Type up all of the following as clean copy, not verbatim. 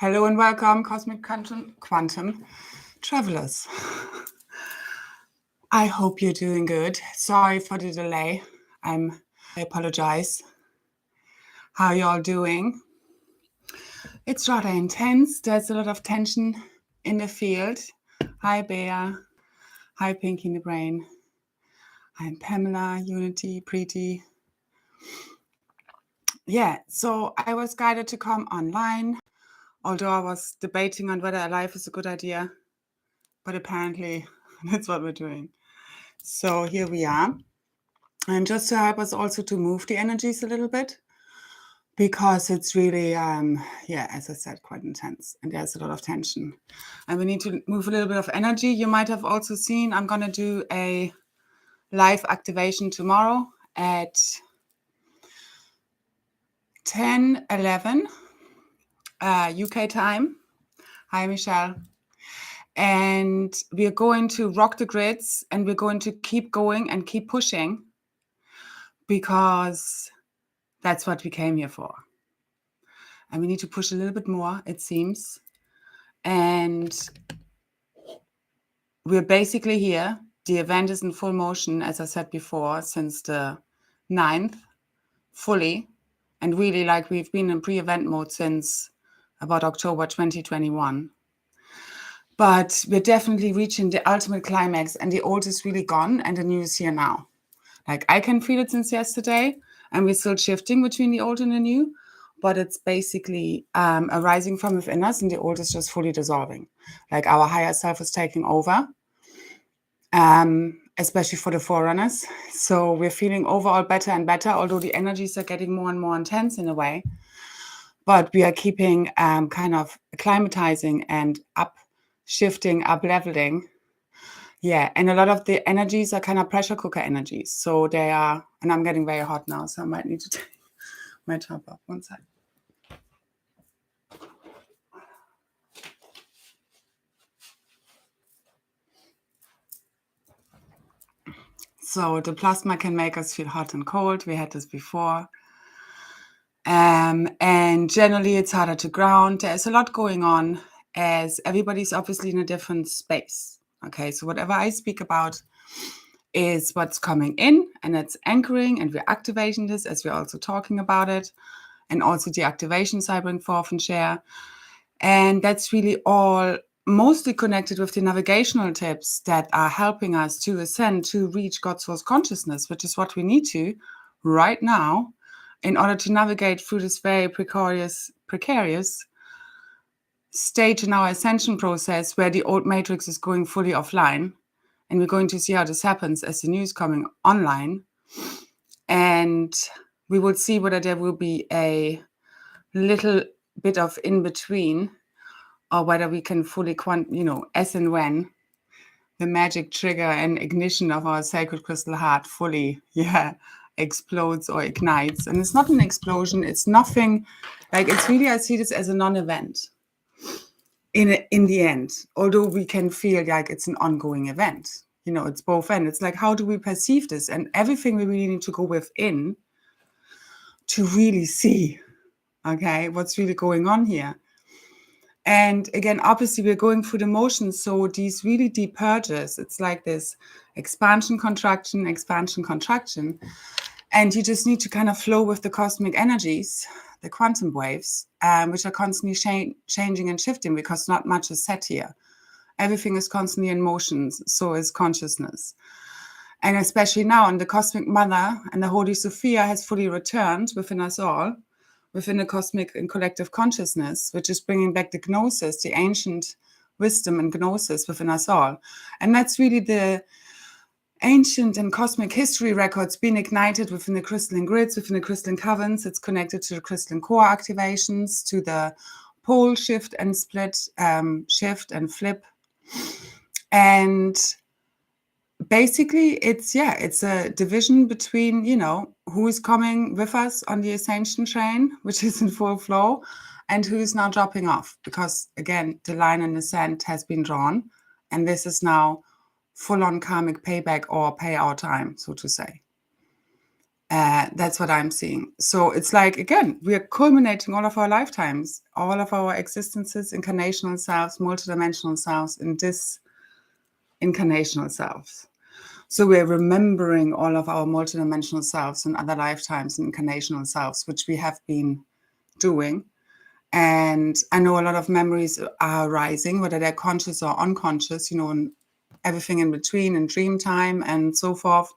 Hello and welcome, Cosmic Quantum Travelers. I hope you're doing good. Sorry for the delay. I apologize. How are you all doing? It's rather intense. There's a lot of tension in the field. Hi, Bea. Hi, Pinky in the Brain. I'm Pamela, Unity, Preeti. Yeah, so I was guided to come online, although I was debating on whether a live is a good idea. But apparently, that's what we're doing. So here we are. And just to help us also to move the energies a little bit, because it's really, as I said, quite intense. And there's a lot of tension. And we need to move a little bit of energy. You might have also seen I'm going to do a live activation tomorrow at 10:11 UK time. Hi, Michelle. And we're going to rock the grids, and we're going to keep going and keep pushing, because that's what we came here for. And we need to push a little bit more, it seems. And we're basically here. The event is in full motion, as I said before, since the 9th, fully. And really, like, we've been in pre-event mode since about October 2021. But we're definitely reaching the ultimate climax, and the old is really gone, and the new is here now. Like, I can feel it since yesterday, and we're still shifting between the old and the new, but it's basically arising from within us, and the old is just fully dissolving. Like, our higher self is taking over, especially for the Forerunners. So we're feeling overall better and better, although the energies are getting more and more intense in a way. But we are keeping kind of acclimatizing and up-shifting, up-leveling. Yeah, and a lot of the energies are kind of pressure cooker energies. So they are, and I'm getting very hot now, so I might need to take my top off. One sec. So the plasma can make us feel hot and cold. We had this before. And generally it's harder to ground. There's a lot going on, as everybody's obviously in a different space. Okay, so whatever I speak about is what's coming in, and it's anchoring, and we're activating this as we're also talking about it, and also the activations I bring forth and share. And that's really all mostly connected with the navigational tips that are helping us to ascend, to reach God's source consciousness, which is what we need to right now in order to navigate through this very precarious stage in our ascension process, where the old matrix is going fully offline. And we're going to see how this happens as the new is coming online. And we will see whether there will be a little bit of in between, or whether we can fully, as and when the magic trigger and ignition of our sacred crystal heart fully, explodes or ignites. And it's not an explosion. It's nothing, like, it's really, I see this as a non-event in the end, although we can feel like it's an ongoing event. It's both ends. It's like, how do we perceive this? And everything we really need to go within to really see, okay, what's really going on here. And again, obviously, we're going through the motions. So these really deep purges, it's like this expansion, contraction. And you just need to kind of flow with the cosmic energies, the quantum waves, which are constantly changing and shifting, because not much is set here. Everything is constantly in motion, so is consciousness. And especially now, and the Cosmic Mother and the Holy Sophia has fully returned within us all, within the cosmic and collective consciousness, which is bringing back the gnosis, the ancient wisdom and gnosis within us all. And that's really the ancient and cosmic history records being ignited within the crystalline grids, within the crystalline covenants. It's connected to the crystalline core activations, to the pole shift and split, shift and flip. And basically, it's a division between, who is coming with us on the Ascension train, which is in full flow, and who is now dropping off. Because, again, the line in the sand has been drawn, and this is now full-on karmic payback or payout time, so to say. That's what I'm seeing. So it's like, again, we are culminating all of our lifetimes, all of our existences, incarnational selves, multidimensional selves, in this incarnational selves. So we're remembering all of our multidimensional selves and other lifetimes and incarnational selves, which we have been doing. And I know a lot of memories are arising, whether they're conscious or unconscious, and everything in between, in dream time and so forth.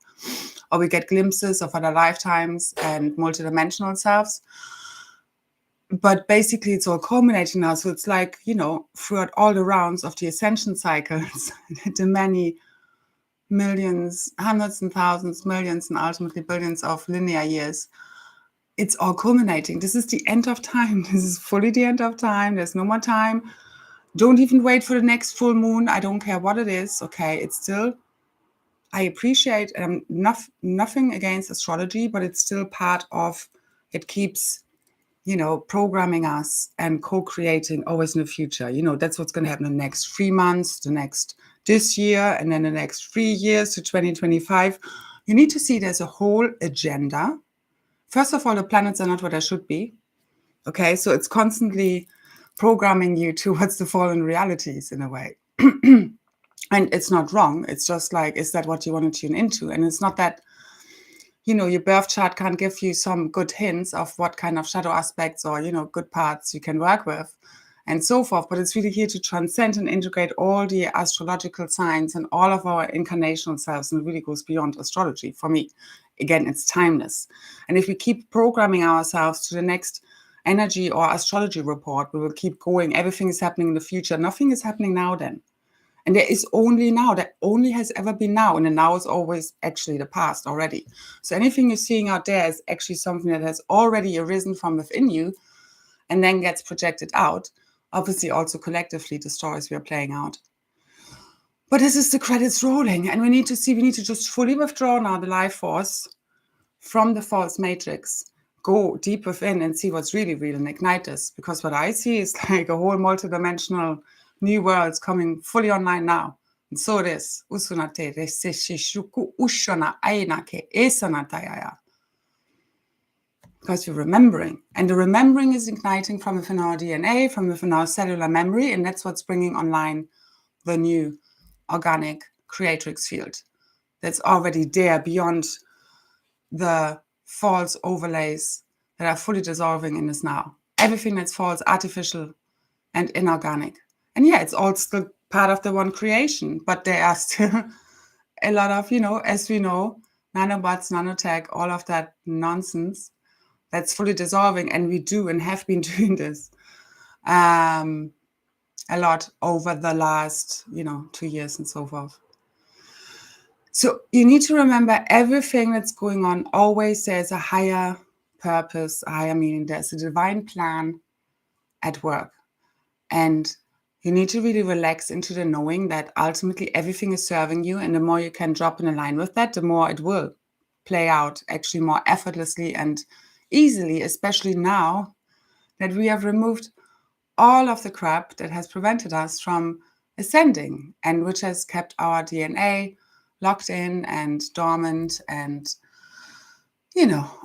Or we get glimpses of other lifetimes and multidimensional selves. But basically, it's all culminating now. So it's like, throughout all the rounds of the ascension cycles, the many millions, hundreds and thousands, millions, and ultimately billions of linear years, it's all culminating. This is the end of time. This is fully the end of time. There's no more time. Don't even wait for the next full moon. I don't care what it is. Okay, it's still, I appreciate, nothing against astrology, but it's still part of, it keeps, programming us and co-creating always in the future. That's what's going to happen in the next 3 months, this year, and then the next 3 years to 2025. You need to see there's a whole agenda. First of all, the planets are not what they should be. Okay, so it's constantly programming you towards the fallen realities in a way. And it's not wrong. It's just like, is that what you want to tune into? And it's not that, your birth chart can't give you some good hints of what kind of shadow aspects or, good parts you can work with and so forth. But it's really here to transcend and integrate all the astrological signs and all of our incarnational selves. And it really goes beyond astrology for me. Again, it's timeless. And if we keep programming ourselves to the next energy or astrology report, we will keep going. Everything is happening in the future. Nothing is happening now then. And there is only now. There only has ever been now. And the now is always actually the past already. So anything you're seeing out there is actually something that has already arisen from within you and then gets projected out. Obviously, also collectively, the stories we are playing out. But this is the credits rolling. And we need to just fully withdraw now the life force from the false matrix. Go deep within and see what's really real and ignite this. Because what I see is like a whole multidimensional new worlds coming fully online now. And so it is. Because you're remembering. And the remembering is igniting from within our DNA, from within our cellular memory. And that's what's bringing online the new organic creatrix field. That's already there beyond the false overlays that are fully dissolving in this now. Everything that's false, artificial, and inorganic. And yeah, it's all still part of the one creation, but there are still a lot of, as we know, nanobots, nanotech, all of that nonsense that's fully dissolving. And we do and have been doing this a lot over the last, 2 years and so forth. So you need to remember everything that's going on. Always there's a higher purpose, a higher meaning. There's a divine plan at work. And you need to really relax into the knowing that ultimately everything is serving you. And the more you can drop in line with that, the more it will play out actually more effortlessly and easily, especially now that we have removed all of the crap that has prevented us from ascending and which has kept our DNA locked in and dormant and,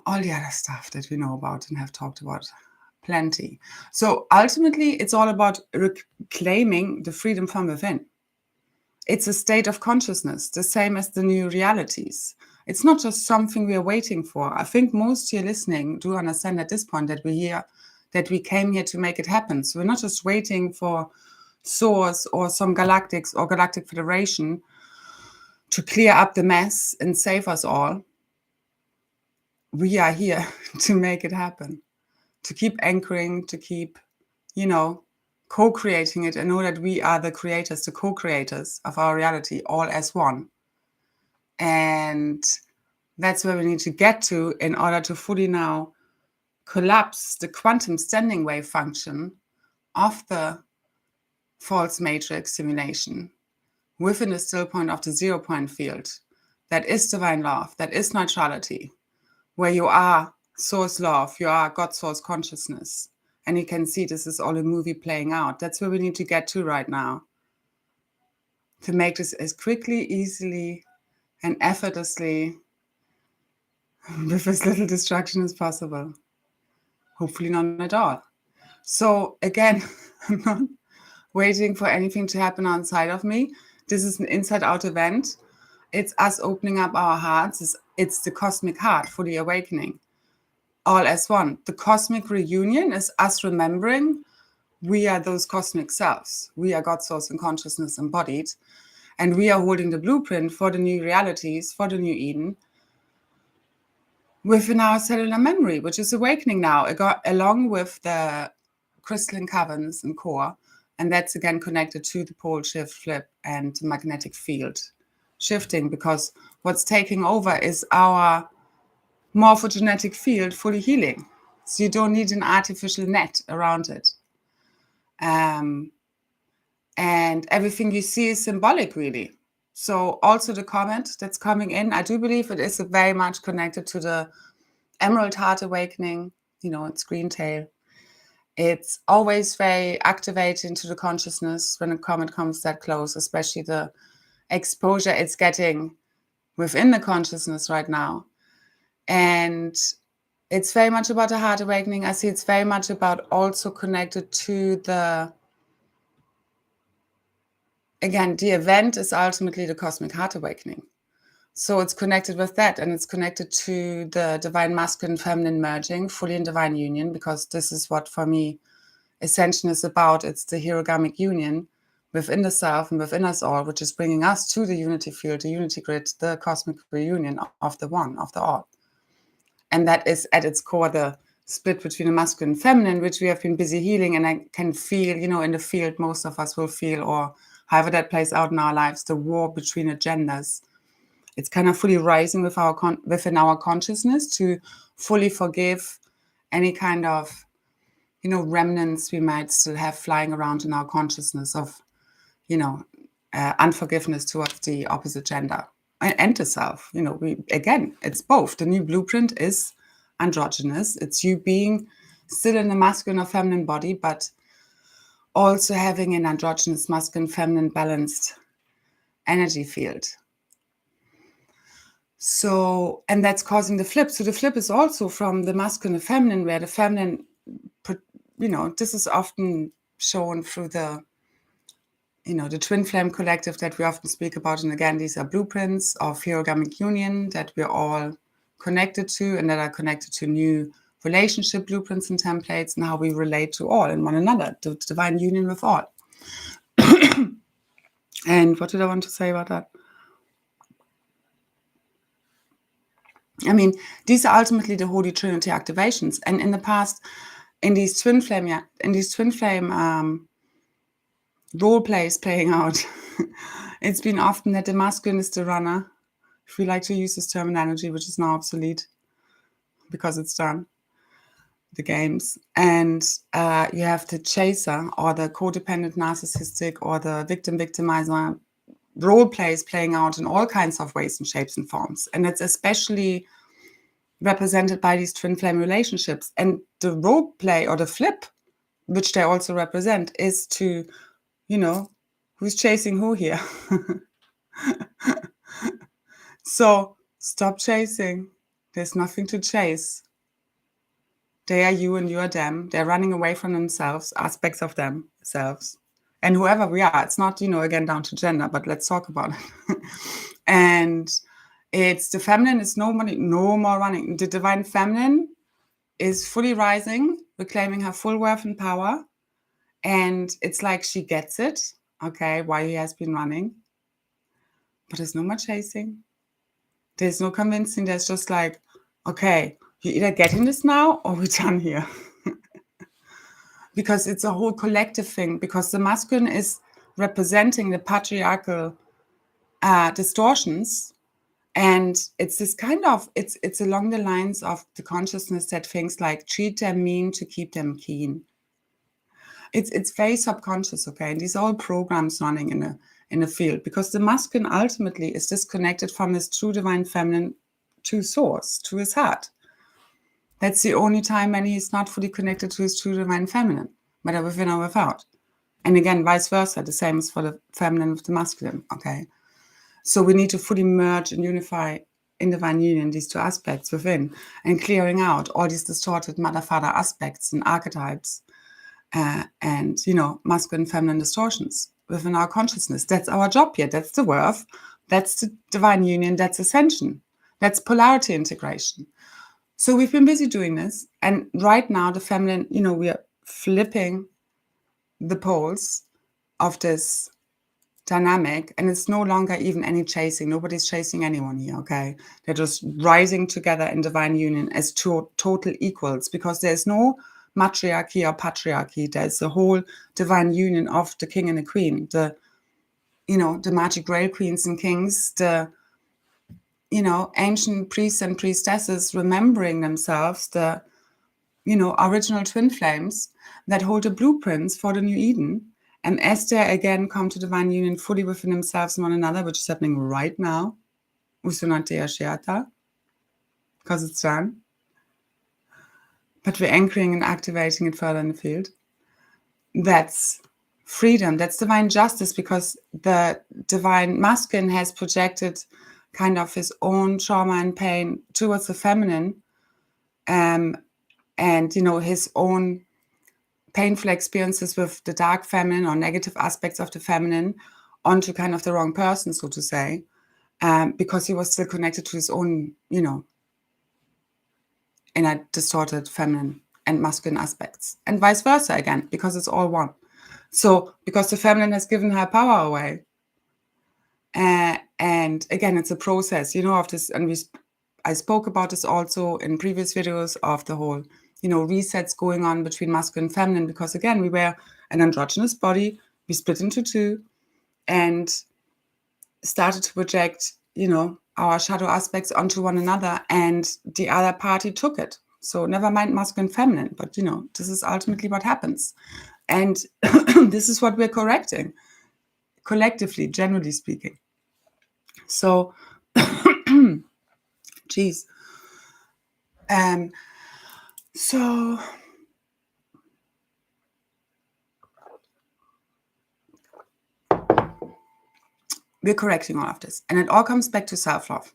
all the other stuff that we know about and have talked about plenty. So ultimately, it's all about reclaiming the freedom from within. It's a state of consciousness, the same as the new realities. It's not just something we are waiting for. I think most here listening do understand at this point that we came here to make it happen. So we're not just waiting for Source or some galactics or Galactic Federation to clear up the mess and save us all. We are here to make it happen, to keep anchoring, to keep, co-creating it and know that we are the creators, the co-creators of our reality, all as one. And that's where we need to get to in order to fully now collapse the quantum standing wave function of the false matrix simulation within the still point of the 0 point field. That is divine love, that is neutrality, where you are source love, you are God source consciousness. And you can see this is all a movie playing out. That's where we need to get to right now. To make this as quickly, easily, and effortlessly with as little distraction as possible. Hopefully none at all. So again, I'm not waiting for anything to happen outside of me. This is an inside-out event. It's us opening up our hearts. It's the cosmic heart for the awakening, all as one. The cosmic reunion is us remembering we are those cosmic selves. We are God, source, and consciousness embodied. And we are holding the blueprint for the new realities, for the new Eden, within our cellular memory, which is awakening now, along with the crystalline caverns and core. And that's again connected to the pole shift, flip, and the magnetic field shifting, because what's taking over is our morphogenetic field fully healing. So you don't need an artificial net around it. And everything you see is symbolic, really. So also the comment that's coming in, I do believe it is very much connected to the Emerald Heart Awakening. It's green tail. It's always very activating to the consciousness when a comet comes that close, especially the exposure it's getting within the consciousness right now. And it's very much about the heart awakening. I see it's very much about also connected to the event is ultimately the cosmic heart awakening. So it's connected with that, and it's connected to the divine masculine feminine merging, fully in divine union, because this is what, for me, Ascension is about. It's the hierogamic union within the self and within us all, which is bringing us to the unity field, the unity grid, the cosmic reunion of the one, of the all. And that is at its core the split between the masculine and feminine, which we have been busy healing. And I can feel, in the field, most of us will feel, or however that plays out in our lives, the war between the genders. It's kind of fully rising within our consciousness to fully forgive any kind of, remnants we might still have flying around in our consciousness of, unforgiveness towards the opposite gender and the self. It's both. The new blueprint is androgynous. It's you being still in the masculine or feminine body, but also having an androgynous, masculine, feminine balanced energy field. So, and that's causing the flip. So the flip is also from the masculine and feminine, where the feminine, this is often shown through the, the twin flame collective that we often speak about. And again, these are blueprints of hierogamic union that we're all connected to, and that are connected to new relationship blueprints and templates, and how we relate to all and one another, the divine union with all. And what did I want to say about that? I mean, these are ultimately the Holy Trinity activations. And in the past, in these twin flame role plays playing out, it's been often that the masculine is the runner, if we like to use this terminology, which is now obsolete because it's done, the games. And you have the chaser, or the codependent narcissistic, or the victimizer role plays playing out in all kinds of ways and shapes and forms. And it's especially represented by these twin flame relationships. And the role play, or the flip, which they also represent, is to, who's chasing who here? So stop chasing. There's nothing to chase. They are you and you are them. They're running away from themselves, aspects of themselves. And whoever we are, it's not, again, down to gender, but let's talk about it. And it's the feminine is no more running. The divine feminine is fully rising, reclaiming her full worth and power. And it's like she gets it, okay, why he has been running. But there's no more chasing. There's no convincing. There's just like, okay, you're either getting this now or we're done here. Because it's a whole collective thing. Because the masculine is representing the patriarchal distortions. And it's this kind of, it's along the lines of the consciousness that thinks like, treat them mean to keep them keen. It's very subconscious, okay? And these are all programs running in the field, because the masculine ultimately is disconnected from his true divine feminine to source, to his heart. That's the only time when he's not fully connected to his true divine feminine, whether within or without. And again, vice versa, the same is for the feminine with the masculine, okay? So we need to fully merge and unify in divine union, these two aspects within, and clearing out all these distorted mother-father aspects and archetypes, and, masculine, feminine distortions within our consciousness. That's our job here. That's the worth. That's the divine union. That's ascension. That's polarity integration. So we've been busy doing this. And right now, the feminine, we are flipping the poles of this dynamic, and it's no longer even any chasing. Nobody's chasing anyone here, okay? They're just rising together in divine union as total equals, because there's no matriarchy or patriarchy. There's the whole divine union of the king and the queen, the magic grail queens and kings, the ancient priests and priestesses remembering themselves, the original twin flames that hold the blueprints for the new Eden. And as they again come to divine union fully within themselves and one another, which is happening right now, Usunatea Shiata, because it's done. But we're anchoring and activating it further in the field. That's freedom. That's divine justice, because the divine masculine has projected kind of his own trauma and pain towards the feminine, and his own painful experiences with the dark feminine or negative aspects of the feminine onto kind of the wrong person, so to say, because he was still connected to his own, inner distorted feminine and masculine aspects, and vice versa again, because it's all one. So because the feminine has given her power away, and again, it's a process, of this, and I spoke about this also in previous videos of the whole, resets going on between masculine and feminine, because again, we were an androgynous body, we split into two, and started to project, our shadow aspects onto one another, and the other party took it. So never mind masculine and feminine, but this is ultimately what happens. And this is what we're correcting, collectively, generally speaking. So, geez. So we're correcting all of this. And it all comes back to self-love.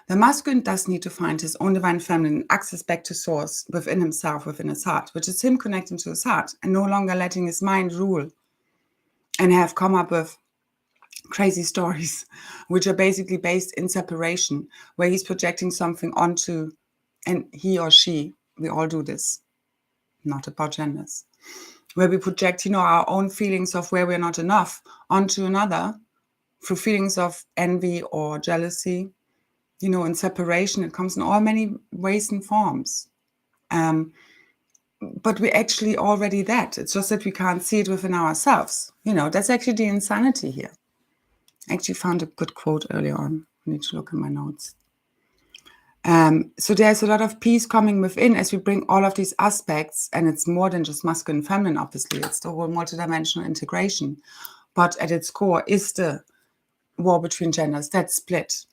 The masculine does need to find his own divine feminine and access back to source within himself, within his heart, which is him connecting to his heart and no longer letting his mind rule and have come up with crazy stories, which are basically based in separation, where he's projecting something onto, and he or she, we all do this, not about genders, where we project, our own feelings of where we're not enough onto another through feelings of envy or jealousy, in separation. It comes in all many ways and forms. But we're actually already that. It's just that we can't see it within ourselves. That's actually the insanity here. I actually found a good quote earlier on. I need to look in my notes. So there's a lot of peace coming within as we bring all of these aspects, and it's more than just masculine and feminine, obviously. It's the whole multidimensional integration. But at its core is the war between genders, that split,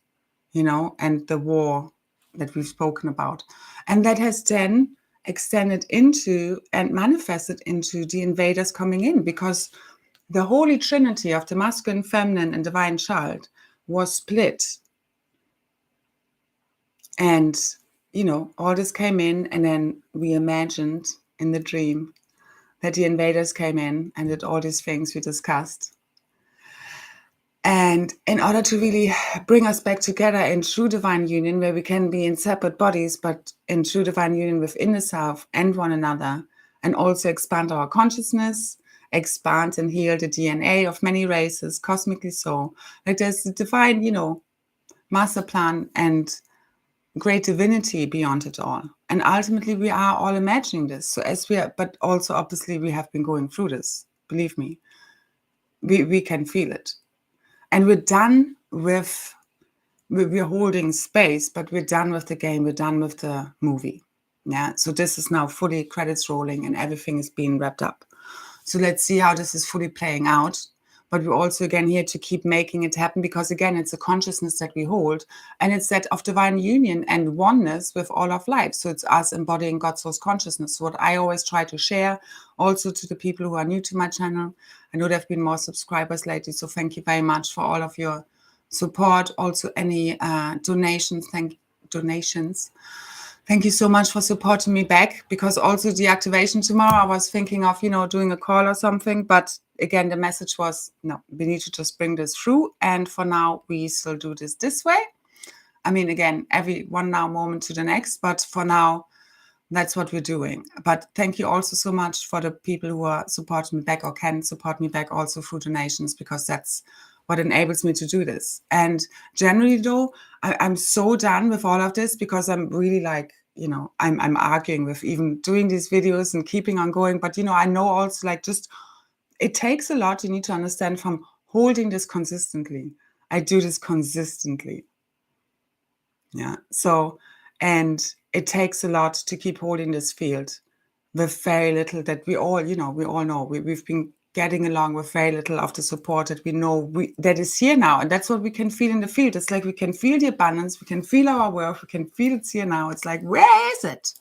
and the war that we've spoken about. And that has then extended into and manifested into the invaders coming in, because the Holy Trinity of the masculine, feminine, and divine child was split. And, all this came in, and then we imagined in the dream that the invaders came in and did all these things we discussed. And in order to really bring us back together in true divine union, where we can be in separate bodies, but in true divine union within the self and one another, and also expand our consciousness, expand and heal the DNA of many races, cosmically so. Like there's the divine, master plan and great divinity beyond it all. And ultimately, we are all imagining this. So but also obviously we have been going through this. Believe me, we can feel it. And we're done with, we're holding space, but we're done with the game. We're done with the movie. Yeah. So this is now fully credits rolling and everything is being wrapped up. So let's see how this is fully playing out. But we're also, again, here to keep making it happen, because, again, it's a consciousness that we hold. And it's that of divine union and oneness with all of life. So it's us embodying God's source consciousness. So what I always try to share also to the people who are new to my channel. I know there have been more subscribers lately, so thank you very much for all of your support, also any donations. Thank you so much for supporting me back, because also the activation tomorrow, I was thinking of, doing a call or something. But again, the message was, no, we need to just bring this through. And for now, we still do this way. I mean, again, every one now moment to the next. But for now, that's what we're doing. But thank you also so much for the people who are supporting me back or can support me back also through donations, because that's what enables me to do this. And generally, though, I'm so done with all of this, because I'm really like, I'm arguing with even doing these videos and keeping on going. But, I know also, like, just it takes a lot. You need to understand from holding this consistently. I do this consistently. Yeah. So, and it takes a lot to keep holding this field with very little that we all know. We've been getting along with very little of the support that we know that is here now. And that's what we can feel in the field. It's like we can feel the abundance, we can feel our worth, we can feel it's here now. It's like, where is it?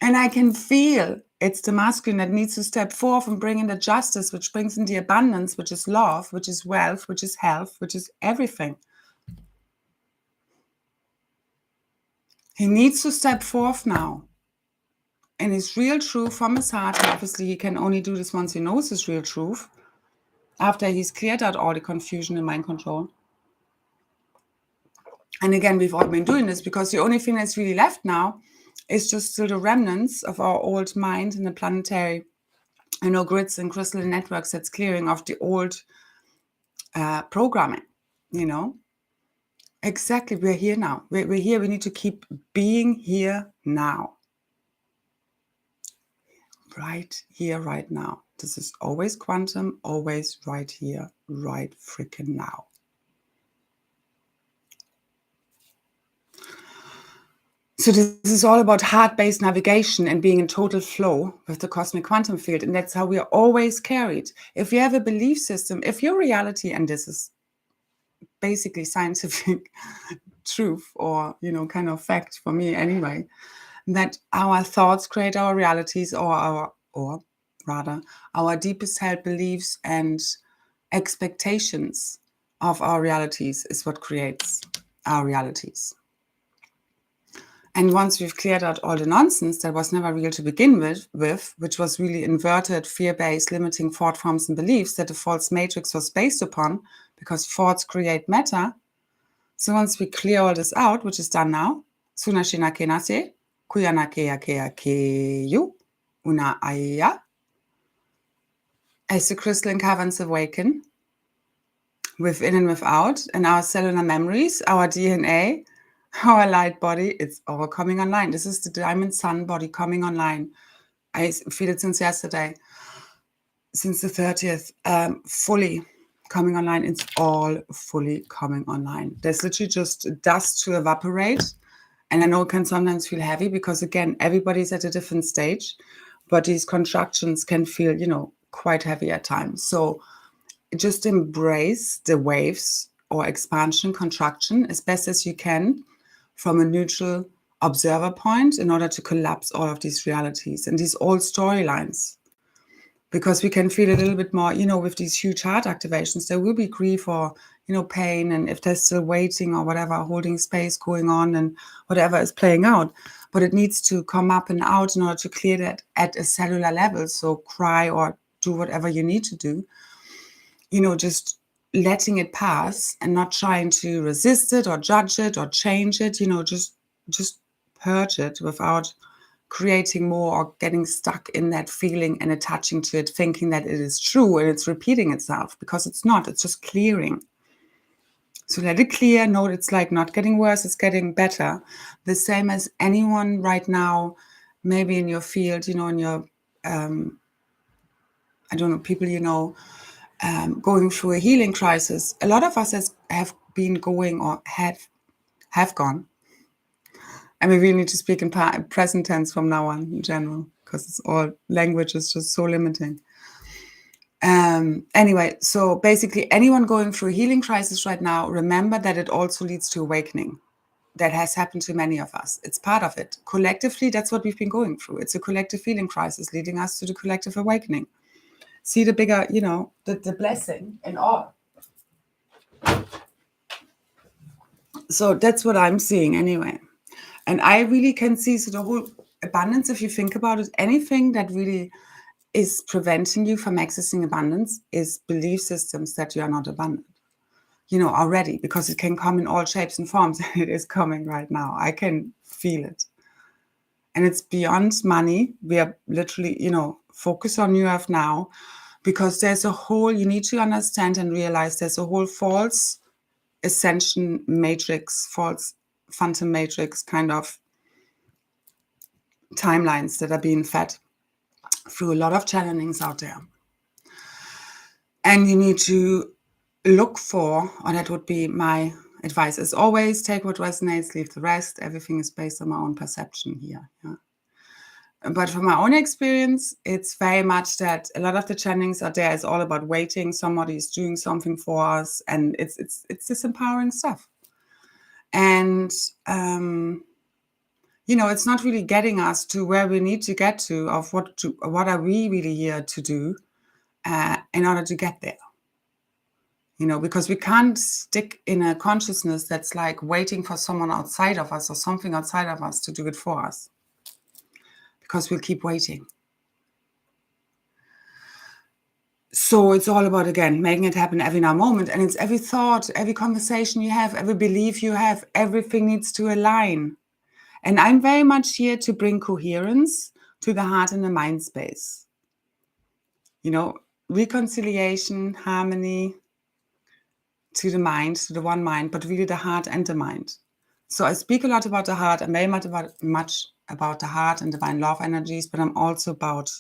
And I can feel it's the masculine that needs to step forth and bring in the justice, which brings in the abundance, which is love, which is wealth, which is health, which is everything. He needs to step forth now in his real truth from his heart. And obviously, he can only do this once he knows his real truth, after he's cleared out all the confusion and mind control. And again, we've all been doing this, because the only thing that's really left now is just still the remnants of our old mind and the planetary, grids and crystalline networks that's clearing of the old programming, Exactly. We're here now. We're here. We need to keep being here now. Right here, right now. This is always quantum, always right here, right freaking now. So this is all about heart-based navigation and being in total flow with the cosmic quantum field. And that's how we are always carried. If you have a belief system, if your reality, and this is basically scientific truth, or, kind of fact for me anyway, that our thoughts create our realities, or rather our deepest held beliefs and expectations of our realities is what creates our realities. And once we've cleared out all the nonsense that was never real to begin with, which was really inverted, fear-based, limiting thought forms and beliefs that the false matrix was based upon, because thoughts create matter. So once we clear all this out, which is done now, Sunashina Kenase, Kuyana Kea Kea Keyu, Una Aya, as the crystalline caverns awaken, within and without, and our cellular memories, our DNA, our light body, it's all coming online. This is the diamond sun body coming online. I feel it since yesterday, since the 30th, fully coming online. It's all fully coming online. There's literally just dust to evaporate. And I know it can sometimes feel heavy, because again, everybody's at a different stage, but these contractions can feel, quite heavy at times. So just embrace the waves or expansion, contraction as best as you can from a neutral observer point, in order to collapse all of these realities and these old storylines. Because we can feel a little bit more, with these huge heart activations, there will be grief or, pain. And if there's still waiting or whatever, holding space going on and whatever is playing out, but it needs to come up and out in order to clear that at a cellular level. So cry or do whatever you need to do, just letting it pass and not trying to resist it or judge it or change it, just purge it without creating more or getting stuck in that feeling and attaching to it, thinking that it is true and it's repeating itself, because it's not. It's just clearing. So let it clear. Know it's like not getting worse, it's getting better. The same as anyone right now, maybe in your field, in your, I don't know, people going through a healing crisis. A lot of us have been going or have gone. And we really need to speak in present tense from now on in general, because it's all language is just so limiting. Anyway, so basically anyone going through a healing crisis right now, remember that it also leads to awakening. That has happened to many of us. It's part of it. Collectively, that's what we've been going through. It's a collective healing crisis leading us to the collective awakening. See the bigger, the blessing in all. So that's what I'm seeing anyway. And I really can see, so the whole abundance, if you think about it, anything that really is preventing you from accessing abundance is belief systems that you are not abundant, already, because it can come in all shapes and forms. And it is coming right now. I can feel it. And it's beyond money. We are literally, focus on you have now, because there's a whole, you need to understand and realize there's a whole false ascension matrix, false phantom matrix kind of timelines that are being fed through a lot of channelings out there. And you need to look for, or that would be my advice, as always, take what resonates, leave the rest. Everything is based on my own perception here. Yeah. But from my own experience, it's very much that a lot of the channelings out there is all about waiting. Somebody is doing something for us, and it's this empowering stuff. And it's not really getting us to where we need to get to, of what are we really here to do in order to get there. Because we can't stick in a consciousness that's like waiting for someone outside of us or something outside of us to do it for us, because we'll keep waiting. So it's all about, again, making it happen every now moment. And it's every thought, every conversation you have, every belief you have, everything needs to align. And I'm very much here to bring coherence to the heart and the mind space. Reconciliation, harmony to the mind, to the one mind, but really the heart and the mind. So I speak a lot about the heart. I'm very much about the heart and divine love energies, but I'm also about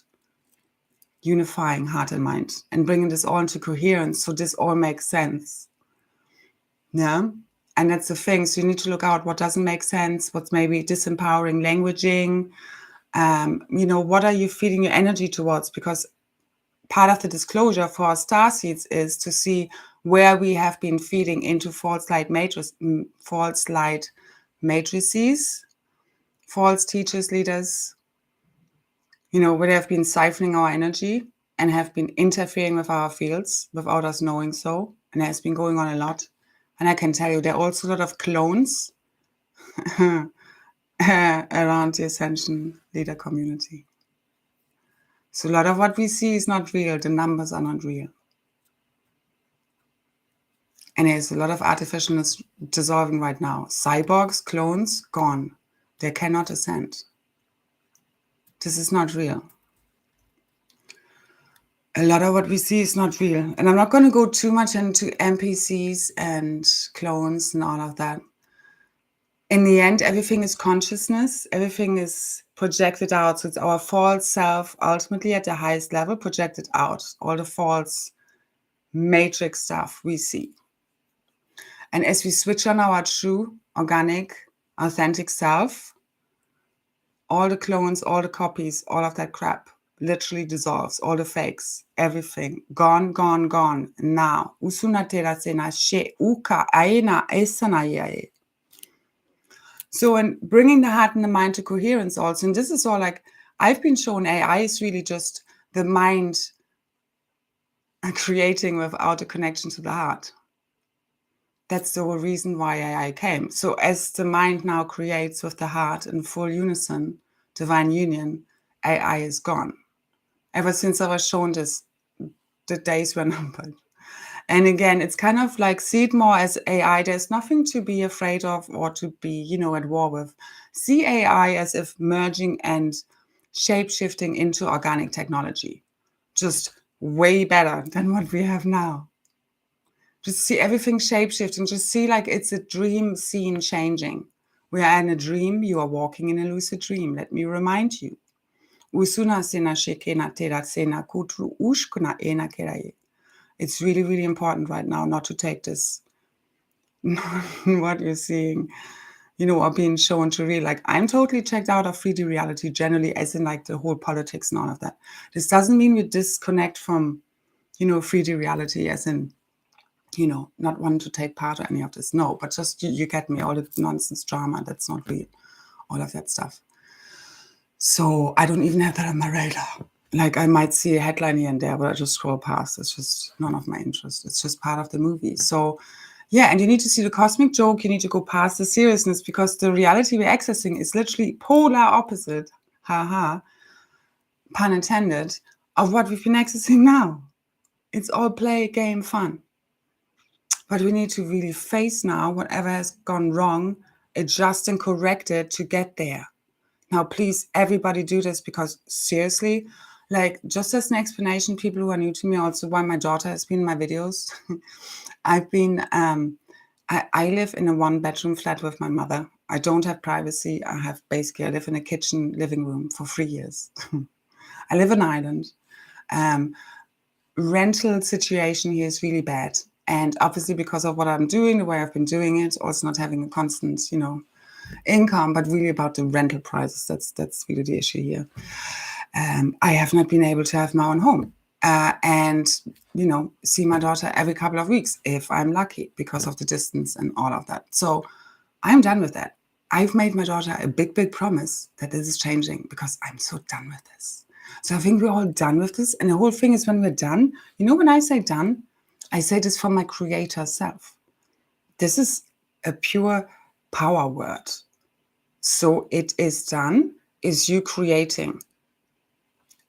unifying heart and mind and bringing this all into coherence, so this all makes sense. Yeah. And that's the thing. So you need to look out what doesn't make sense, what's maybe disempowering languaging. What are you feeding your energy towards? Because part of the disclosure for our starseeds is to see where we have been feeding into false light matrices, false teachers, leaders, where they have been siphoning our energy and have been interfering with our fields without us knowing so. And it has been going on a lot. And I can tell you, there are also a lot of clones around the Ascension leader community. So a lot of what we see is not real. The numbers are not real. And there's a lot of artificialness dissolving right now. Cyborgs, clones, gone. They cannot ascend. This is not real. A lot of what we see is not real. And I'm not going to go too much into NPCs and clones and all of that. In the end, everything is consciousness. Everything is projected out. So it's our false self, ultimately at the highest level, projected out. All the false matrix stuff we see. And as we switch on our true, organic, authentic self, all the clones, all the copies, all of that crap literally dissolves. All the fakes, everything, gone, gone, gone. Now. So in bringing the heart and the mind to coherence also, and this is all like, I've been shown AI is really just the mind creating without a connection to the heart. That's the whole reason why AI came. So as the mind now creates with the heart in full unison, divine union, AI is gone. Ever since I was shown this, the days were numbered. And again, it's kind of like, see it more as AI. There's nothing to be afraid of or to be, at war with. See AI as if merging and shape-shifting into organic technology. Just way better than what we have now. Just see everything shape-shifting. Just see like it's a dream scene changing. We are in a dream. You are walking in a lucid dream. Let me remind you. It's really, really important right now not to take this, what you're seeing, or being shown to real. Like, I'm totally checked out of 3D reality generally, as in like the whole politics and all of that. This doesn't mean we disconnect from, 3D reality, as in, not wanting to take part or any of this. No, but just you get me, all the nonsense drama, that's not real, all of that stuff. So I don't even have that on my radar. Like, I might see a headline here and there, but I just scroll past. It's just none of my interest. It's just part of the movie. So Yeah, and you need to see the cosmic joke. You need to go past the seriousness, because the reality we're accessing is literally polar opposite, haha, pun intended, of what we've been accessing now. It's all play, game, fun. But we need to really face now whatever has gone wrong, adjust and correct it to get there. Now, please, everybody do this, because seriously, like, just as an explanation, people who are new to me, also why my daughter has been in my videos, I've been, I live in a 1-bedroom flat with my mother. I don't have privacy. I live in a kitchen living room for 3 years. I live on an island. Rental situation here is really bad. And obviously, because of what I'm doing, the way I've been doing it, also not having a constant, income, but really about the rental prices. That's really the issue here. I have not been able to have my own home and see my daughter every couple of weeks if I'm lucky, because of the distance and all of that. So I'm done with that. I've made my daughter a big promise that this is changing, because I'm so done with this. So I think we're all done with this. And the whole thing is, when we're done, when I say done, I say this from my creator self. This is a pure power word. So it is done, is you creating.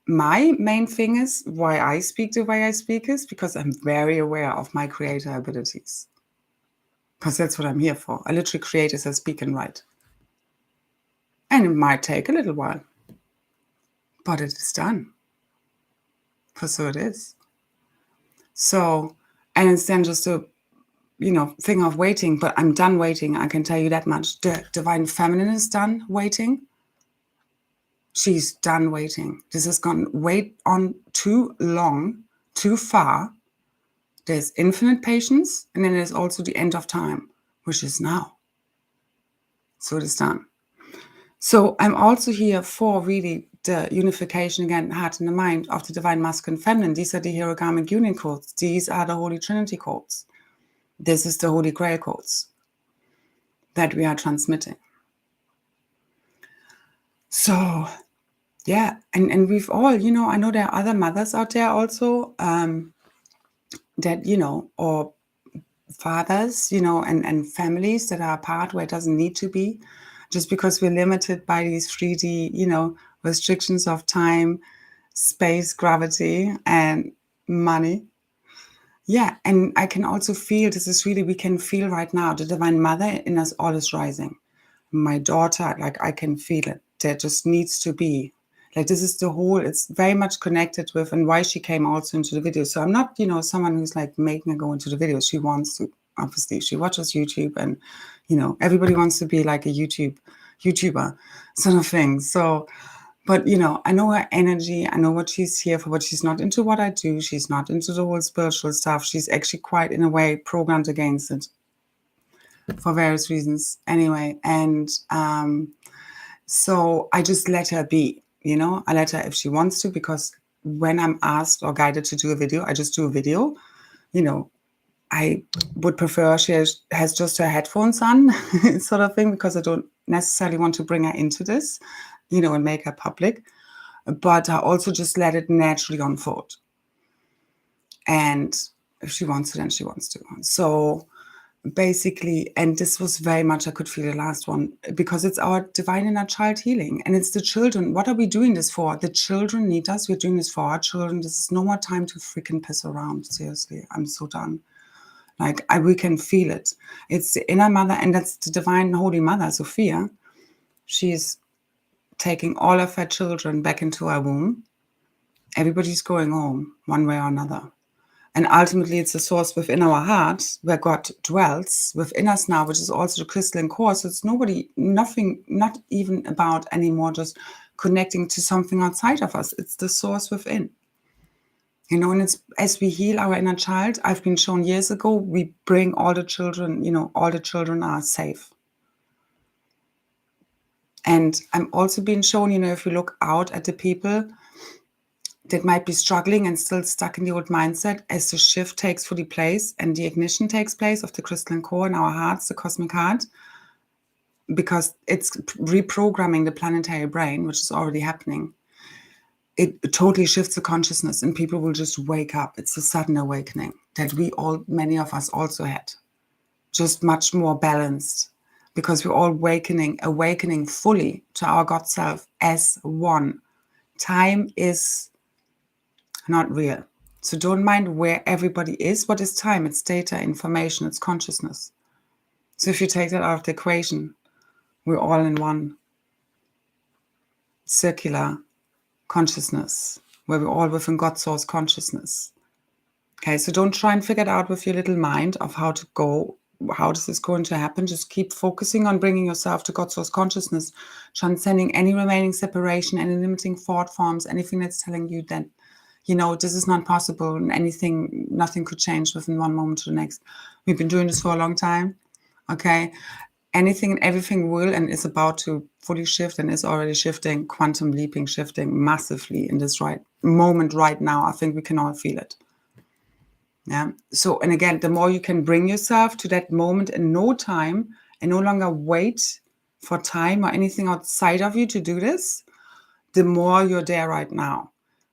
My main thing is why I speak the way I speak is because I'm very aware of my creator abilities. Because that's what I'm here for. I literally create as I speak and write. And it might take a little while, but it is done. For so it is. So, and it's then just a thing of waiting, but I'm done waiting. I can tell you that much. The divine feminine is done waiting. She's done waiting. This has gone wait on too long, too far. There's infinite patience, and then there's also the end of time, which is now. So it is done. So I'm also here for really the unification, again, heart and the mind, of the divine masculine and feminine. These are the hierogamic union codes. These are the Holy Trinity codes. This is the Holy Grail codes that we are transmitting. So, yeah, and we've all, I know there are other mothers out there also that, or fathers, and families that are apart where it doesn't need to be, just because we're limited by these 3D, restrictions of time, space, gravity, and money. Yeah, and I can also feel, this is really, we can feel right now, the divine mother in us all is rising. My daughter, like, I can feel it. There just needs to be, like, this is the whole, it's very much connected with, and why she came also into the video. So I'm not, someone who's like making her go into the video. She wants to, obviously, she watches YouTube, and, everybody wants to be like a YouTuber sort of thing. So, but, I know her energy. I know what she's here for, but she's not into what I do. She's not into the whole spiritual stuff. She's actually quite, in a way, programmed against it for various reasons anyway. And so I just let her be, I let her if she wants to, because when I'm asked or guided to do a video, I just do a video. I would prefer she has just her headphones on sort of thing, because I don't necessarily want to bring her into this, and make her public. But I also just let it naturally unfold. And if she wants to, then she wants to. So basically, and this was very much, I could feel the last one, because it's our divine inner child healing, and it's the children. What are we doing this for? The children need us. We're doing this for our children. This is no more time to freaking piss around. Seriously, I'm so done. Like, we can feel it. It's the inner mother, and that's the divine Holy Mother, Sophia. She's taking all of her children back into her womb. Everybody's going home one way or another. And ultimately, it's the source within our hearts where God dwells within us now, which is also the crystalline core. So it's nothing, not even about anymore just connecting to something outside of us. It's the source within. And it's, as we heal our inner child, I've been shown years ago, we bring all the children, all the children are safe. And I'm also being shown, if you look out at the people that might be struggling and still stuck in the old mindset, as the shift takes fully place and the ignition takes place of the crystalline core in our hearts, the cosmic heart, because it's reprogramming the planetary brain, which is already happening. It totally shifts the consciousness, and people will just wake up. It's a sudden awakening that many of us also had. just much more balanced, because we're all awakening fully to our God self as one. Time is not real. So don't mind where everybody is. What is time? It's data, information, it's consciousness. So if you take that out of the equation, we're all in one circular consciousness, where we're all within God source consciousness. Okay, so don't try and figure it out with your little mind of how to go, how this is going to happen. Just keep focusing on bringing yourself to God source consciousness, transcending any remaining separation, any limiting thought forms, anything that's telling you that, this is not possible and nothing could change within one moment to the next. We've been doing this for a long time. Okay. Anything and everything will and is about to fully shift and is already shifting, quantum leaping, shifting massively in this right moment right now. I think we can all feel it. Yeah. So, and again, the more you can bring yourself to that moment in no time and no longer wait for time or anything outside of you to do this, the more you're there right now.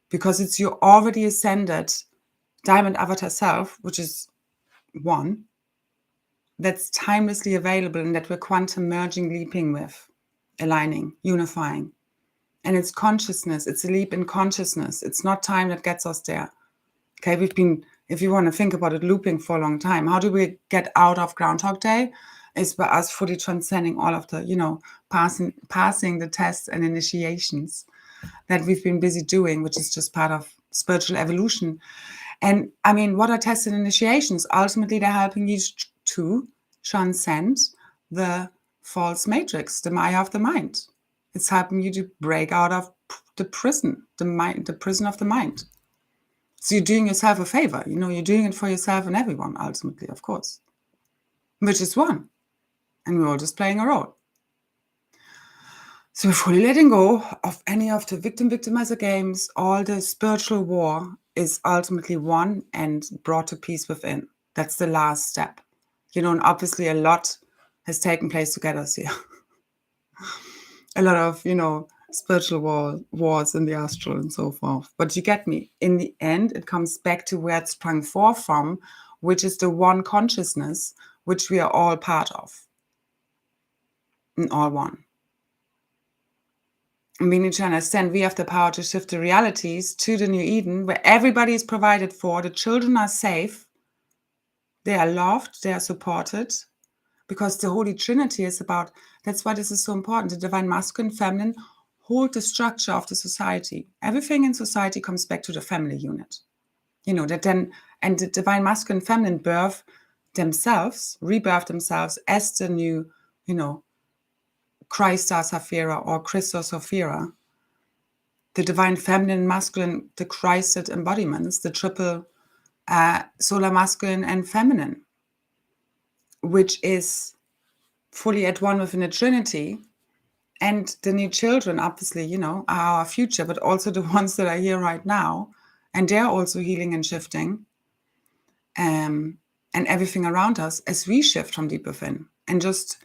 Because it's your already ascended diamond avatar self, which is one, that's timelessly available and that we're quantum merging, leaping with, aligning, unifying. And it's consciousness. It's a leap in consciousness. It's not time that gets us there. Okay, we've been, if you want to think about it, looping for a long time. How do we get out of Groundhog Day? Is by us fully transcending all of the, passing the tests and initiations that we've been busy doing, which is just part of spiritual evolution. And I mean, what are tests and initiations? Ultimately, they're helping you to transcend the false matrix, the Maya of the mind. It's helping you to break out of the prison, the prison of the mind. So you're doing yourself a favor. You're doing it for yourself and everyone, ultimately, of course, which is one. And we're all just playing a role. So we're fully letting go of any of the victim-victimizer games. All the spiritual war is ultimately won and brought to peace within. That's the last step. And obviously a lot has taken place to get us here. A lot of, spiritual wars in the astral and so forth. But you get me. In the end, it comes back to where it sprung forth from, which is the one consciousness, which we are all part of. And all one. And we need to understand we have the power to shift the realities to the new Eden, where everybody is provided for, the children are safe, they are loved, they are supported, because the Holy Trinity is about, that's why this is so important, the divine masculine, feminine, hold the structure of the society. Everything in society comes back to the family unit. That then, and the divine masculine, feminine rebirth themselves as the new, Christ Sophia or Christos Sophia, the divine feminine and masculine, the Christed embodiments, the triple solar masculine and feminine, which is fully at one within the Trinity. And the new children, obviously, are our future, but also the ones that are here right now. And they're also healing and shifting. And everything around us as we shift from deep within. And just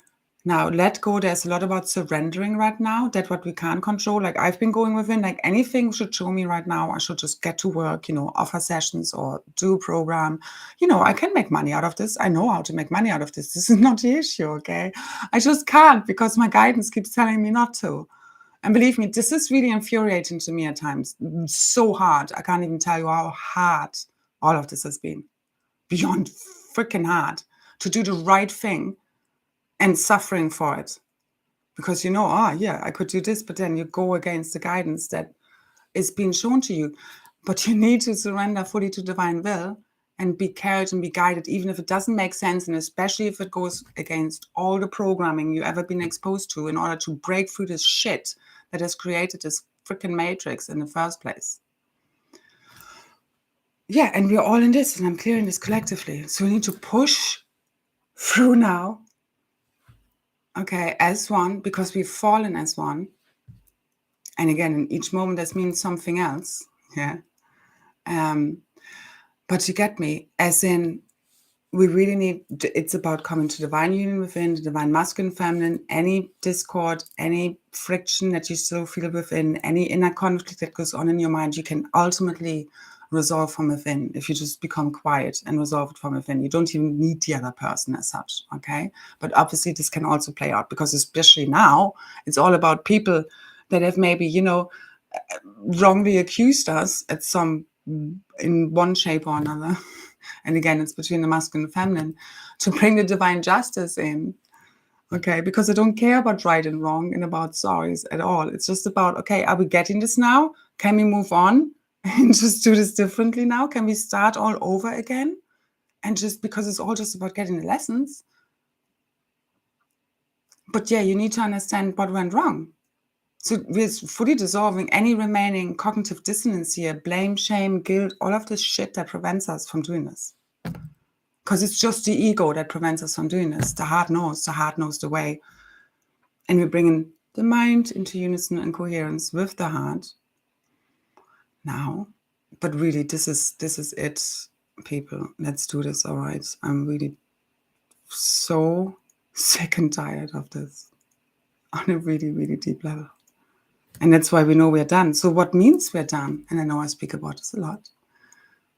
now let go. There's a lot about surrendering right now, that what we can't control. Like I've been going within, like anything should show me right now. I should just get to work, offer sessions or do a program. I can make money out of this. I know how to make money out of this. This is not the issue, okay? I just can't because my guidance keeps telling me not to. And believe me, this is really infuriating to me at times. So hard. I can't even tell you how hard all of this has been. Beyond freaking hard to do the right thing and suffering for it. Because I could do this, but then you go against the guidance that is being shown to you. But you need to surrender fully to divine will and be carried and be guided, even if it doesn't make sense, and especially if it goes against all the programming you've ever been exposed to in order to break through this shit that has created this freaking matrix in the first place. Yeah, and we're all in this, and I'm clearing this collectively. So we need to push through now, okay, as one, because we've fallen as one. And again, in each moment, that means something else, yeah. But you get me, as in, we really need, it's about coming to divine union within, the divine masculine, feminine, any discord, any friction that you still feel within, any inner conflict that goes on in your mind, you can ultimately resolve from within. If you just become quiet and resolve it from within, you don't even need the other person as such, okay? But obviously this can also play out, because especially now, it's all about people that have maybe, you know, wrongly accused us at some, in one shape or another. And again, it's between the masculine and feminine, to bring the divine justice in. Okay, because I don't care about right and wrong and about sorries at all. It's just about, okay, are we getting this now? Can we move on and just do this differently now? Can we start all over again? And just because it's all just about getting the lessons. But yeah, you need to understand what went wrong. So we're fully dissolving any remaining cognitive dissonance here, blame, shame, guilt, all of this shit that prevents us from doing this. Because it's just the ego that prevents us from doing this. The heart knows the way. And we're bringing the mind into unison and coherence with the heart now. But really, this is it, people. Let's do this, all right? I'm really so sick and tired of this on a really, really deep level. And that's why we know we're done. So what means we're done? And I know I speak about this a lot.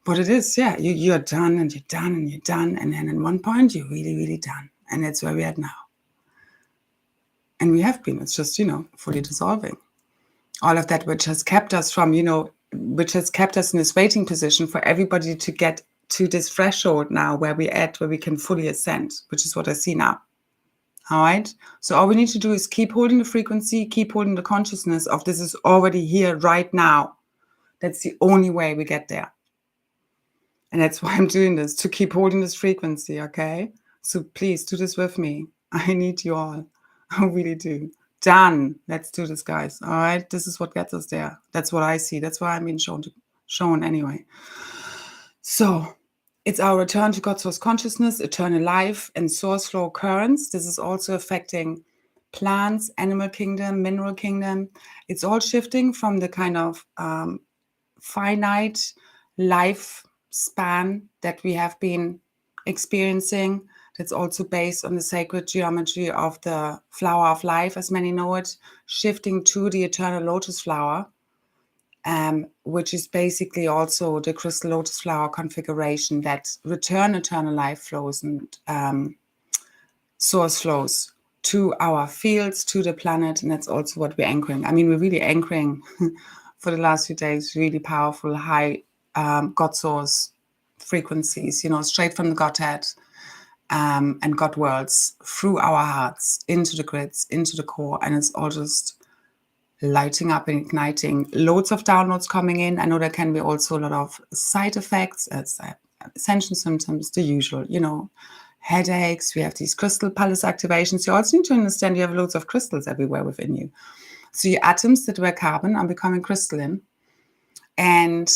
But it is, yeah, you're done and you're done and you're done. And then at one point, you're really, really done. And that's where we're at now. And we have been, it's just, you know, fully dissolving. All of that which has kept us from, you know, which has kept us in this waiting position for everybody to get to this threshold now where we're at, where we can fully ascend, which is what I see now. All right. So all we need to do is keep holding the frequency, keep holding the consciousness of this is already here right now. That's the only way we get there. And that's why I'm doing this, to keep holding this frequency, okay? So please do this with me. I need you all. I really do. Done. Let's do this, guys. All right. This is what gets us there. That's what I see. That's why I'm being shown anyway. So it's our return to God's source consciousness, eternal life, and source flow currents. This is also affecting plants, animal kingdom, mineral kingdom. It's all shifting from the kind of finite life span that we have been experiencing. That's also based on the sacred geometry of the flower of life, as many know it, shifting to the eternal lotus flower, which is basically also the crystal lotus flower configuration that return eternal life flows and source flows to our fields, to the planet. And that's also what we're anchoring. I mean, we're really anchoring for the last few days, really powerful, high God source frequencies, you know, straight from the Godhead and God worlds through our hearts, into the grids, into the core. And it's all just lighting up and igniting. Loads of downloads coming in. I know there can be also a lot of side effects, Ascension symptoms, the usual, you know, headaches. We have these crystal palace activations. You also need to understand you have loads of crystals everywhere within you. So your atoms that were carbon are becoming crystalline. And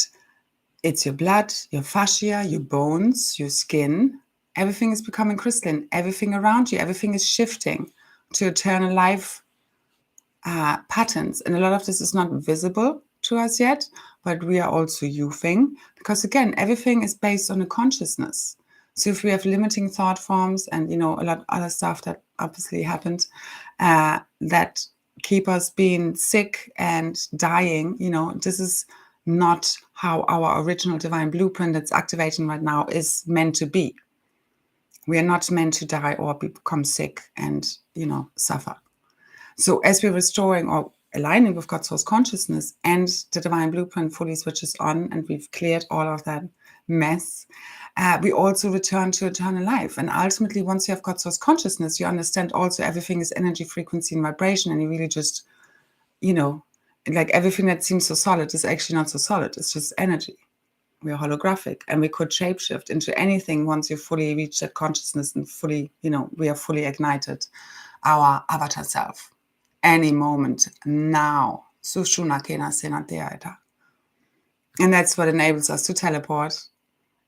it's your blood, your fascia, your bones, your skin. Everything is becoming crystalline. Everything around you, everything is shifting to eternal life patterns. And a lot of this is not visible to us yet, but we are also youthing, because again, everything is based on a consciousness. So if we have limiting thought forms and, you know, a lot of other stuff that obviously happened that keep us being sick and dying, you know, this is not how our original divine blueprint that's activating right now is meant to be. We are not meant to die or become sick and, you know, suffer. So as we're restoring or aligning with God's source consciousness and the divine blueprint fully switches on and we've cleared all of that mess, we also return to eternal life. And ultimately, once you have God's source consciousness, you understand also everything is energy, frequency, and vibration. And you really just, you know, like everything that seems so solid is actually not so solid. It's just energy. We are holographic and we could shapeshift into anything once you fully reach that consciousness and fully, you know, we are fully ignited our avatar self. Any moment now. And that's what enables us to teleport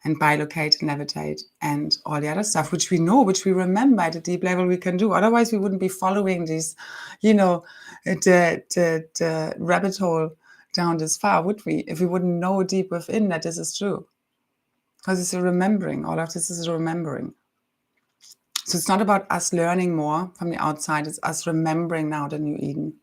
and bilocate and levitate and all the other stuff, which we know, which we remember at a deep level we can do. Otherwise, we wouldn't be following these, you know, the rabbit hole down this far, would we? If we wouldn't know deep within that this is true. Because it's a remembering. All of this is a remembering. So it's not about us learning more from the outside. It's us remembering now the new Eden.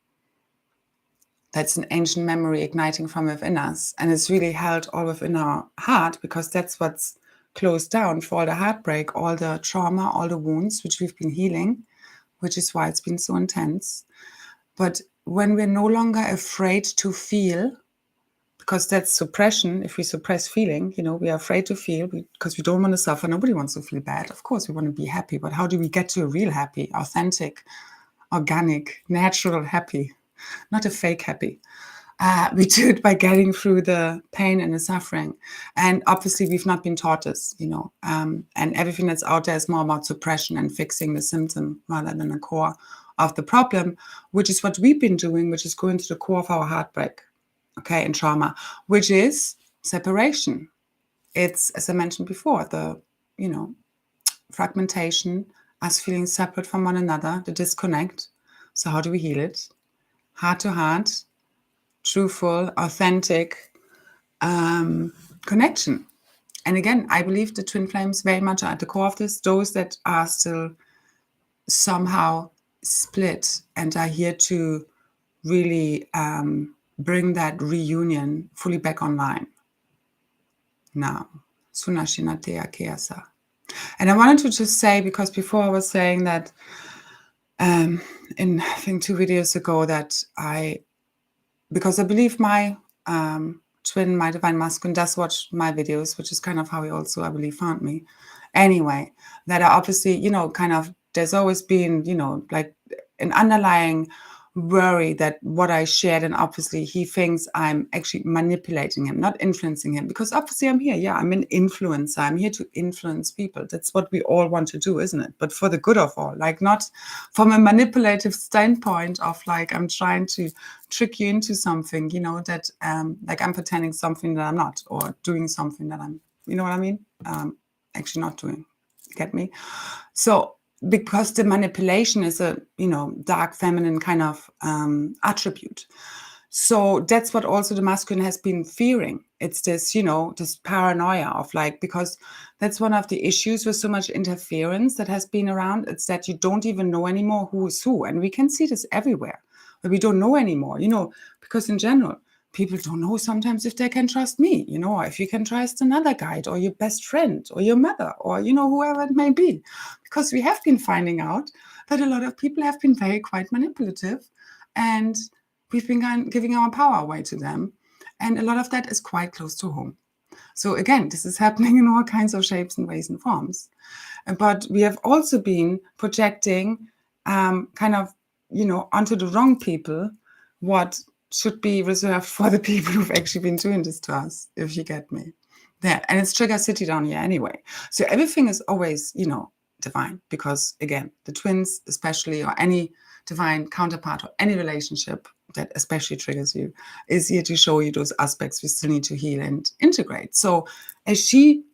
That's an ancient memory igniting from within us. And it's really held all within our heart, because that's what's closed down for all the heartbreak, all the trauma, all the wounds, which we've been healing, which is why it's been so intense. But when we're no longer afraid to feel, because that's suppression, if we suppress feeling, we are afraid to feel because we don't want to suffer. Nobody wants to feel bad. Of course, we want to be happy. But how do we get to a real happy, authentic, organic, natural happy? Not a fake happy. We do it by getting through the pain and the suffering. And obviously, we've not been taught this, and everything that's out there is more about suppression and fixing the symptom rather than the core of the problem, which is what we've been doing, which is going to the core of our heartbreak, okay, and trauma, which is separation. It's, as I mentioned before, the, fragmentation, us feeling separate from one another, the disconnect. So how do we heal it? Heart to heart, truthful, authentic connection. And again, I believe the twin flames very much are at the core of this. Those that are still somehow split and are here to really bring that reunion fully back online. Now, Sunashinatea Keasa. And I wanted to just say, because before I was saying that in, I think 2 videos ago, that because I believe my twin, my divine masculine, does watch my videos, which is kind of how he also, I believe, found me. Anyway, that are obviously, kind of, there's always been, like an underlying worry that what I shared, and obviously he thinks I'm actually manipulating him, not influencing him, because obviously I'm here. Yeah, I'm an influencer. I'm here to influence people. That's what we all want to do, isn't it? But for the good of all, like not from a manipulative standpoint of like, I'm trying to trick you into something, that like I'm pretending something that I'm not, or doing something that I'm, you know what I mean? Actually not doing. Get me? So, because the manipulation is a, dark feminine kind of attribute. So that's what also the masculine has been fearing. It's this, this paranoia of like, because that's one of the issues with so much interference that has been around. It's that you don't even know anymore who is who. And we can see this everywhere, but we don't know anymore, because in general, people don't know sometimes if they can trust me, or if you can trust another guide or your best friend or your mother or, whoever it may be. Because we have been finding out that a lot of people have been quite manipulative, and we've been giving our power away to them. And a lot of that is quite close to home. So again, this is happening in all kinds of shapes and ways and forms. But we have also been projecting kind of, onto the wrong people what should be reserved for the people who've actually been doing this to us, if you get me. There. And it's trigger city down here anyway. So everything is always, divine, because again, the twins especially, or any divine counterpart or any relationship that especially triggers you, is here to show you those aspects we still need to heal and integrate. So as she,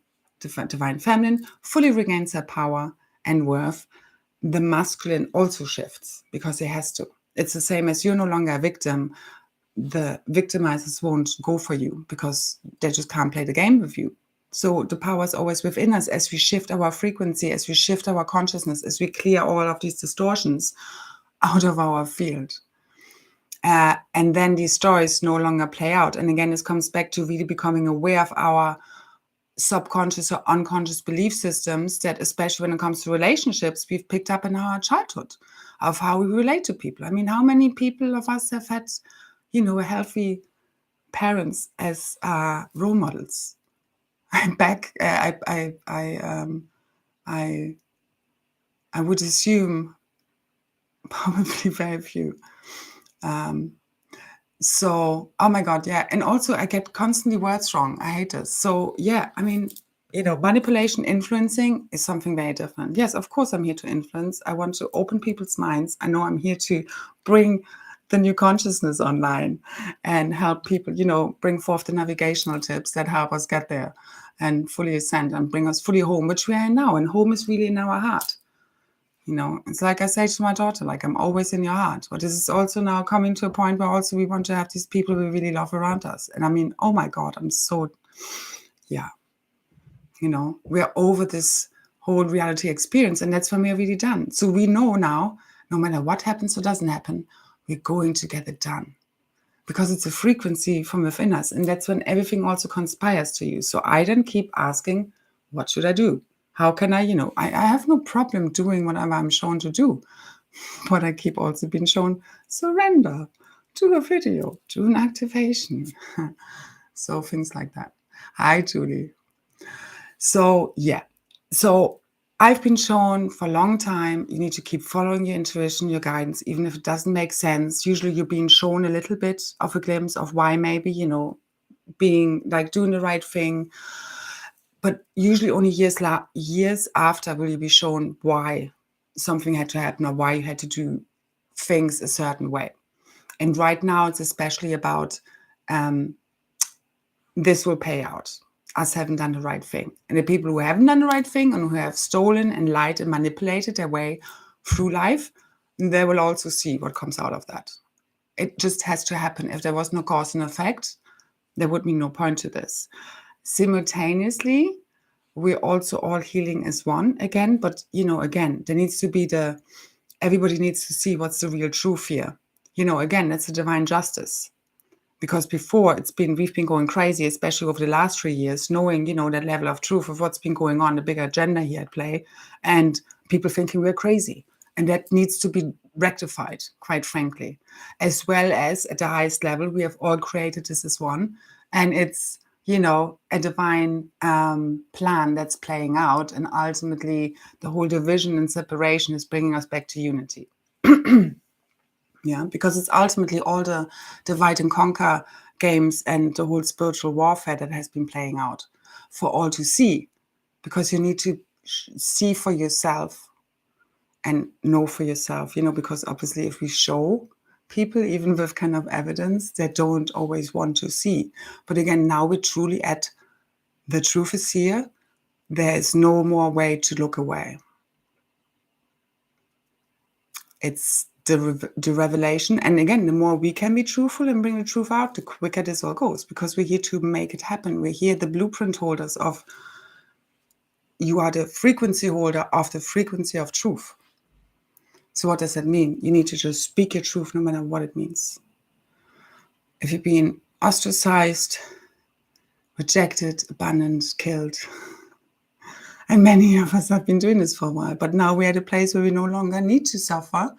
divine feminine, fully regains her power and worth, the masculine also shifts, because it has to. It's the same as you're no longer a victim. The victimizers won't go for you because they just can't play the game with you. So the power is always within us as we shift our frequency, as we shift our consciousness, as we clear all of these distortions out of our field. And then these stories no longer play out. And again, this comes back to really becoming aware of our subconscious or unconscious belief systems that, especially when it comes to relationships, we've picked up in our childhood, of how we relate to people. I mean, how many people of us have had, healthy parents as role models? I would assume probably very few. So, oh my God, yeah. And also I get constantly words wrong. I hate this. So yeah, I mean, manipulation, influencing is something very different. Yes, of course I'm here to influence. I want to open people's minds. I know I'm here to bring the new consciousness online and help people, bring forth the navigational tips that help us get there and fully ascend and bring us fully home, which we are in now. And home is really in our heart. It's like I say to my daughter, like, I'm always in your heart. But this is also now coming to a point where also we want to have these people we really love around us. And I mean, oh my God, I'm so, yeah. We're over this whole reality experience, and that's when we're really done. So we know now, no matter what happens or doesn't happen, we're going to get it done. because it's a frequency from within us. And that's when everything also conspires to you. So I then keep asking, what should I do? How can I, I have no problem doing whatever I'm shown to do. But I keep also being shown, surrender, do a video, do an activation. So things like that. Hi, Julie. So, yeah. So I've been shown for a long time, you need to keep following your intuition, your guidance, even if it doesn't make sense. Usually you're being shown a little bit of a glimpse of why maybe, being like doing the right thing. But usually only years after will you be shown why something had to happen or why you had to do things a certain way. And right now it's especially about this will pay out. Us haven't done the right thing. And the people who haven't done the right thing and who have stolen and lied and manipulated their way through life, they will also see what comes out of that. It just has to happen. If there was no cause and effect, there would be no point to this. Simultaneously, we're also all healing as one again. But, again, there needs to be everybody needs to see what's the real truth here. Again, that's the divine justice. Because before we've been going crazy, especially over the last 3 years, knowing, that level of truth of what's been going on, the bigger agenda here at play, and people thinking we're crazy. And that needs to be rectified, quite frankly. As well as at the highest level, we have all created this as one. And it's, a divine plan that's playing out. And ultimately, the whole division and separation is bringing us back to unity. Yeah, because it's ultimately all the divide and conquer games and the whole spiritual warfare that has been playing out for all to see. Because you need to see for yourself and know for yourself, because obviously if we show people, even with kind of evidence, they don't always want to see. But again, now we're truly at the truth is here. There is no more way to look away. It's the revelation. And again, the more we can be truthful and bring the truth out, the quicker this all goes, because we're here to make it happen. We're here the blueprint holders of, you are the frequency holder of the frequency of truth. So what does that mean? You need to just speak your truth no matter what it means. If you've been ostracized, rejected, abandoned, killed, and many of us have been doing this for a while, but now we're at a place where we no longer need to suffer,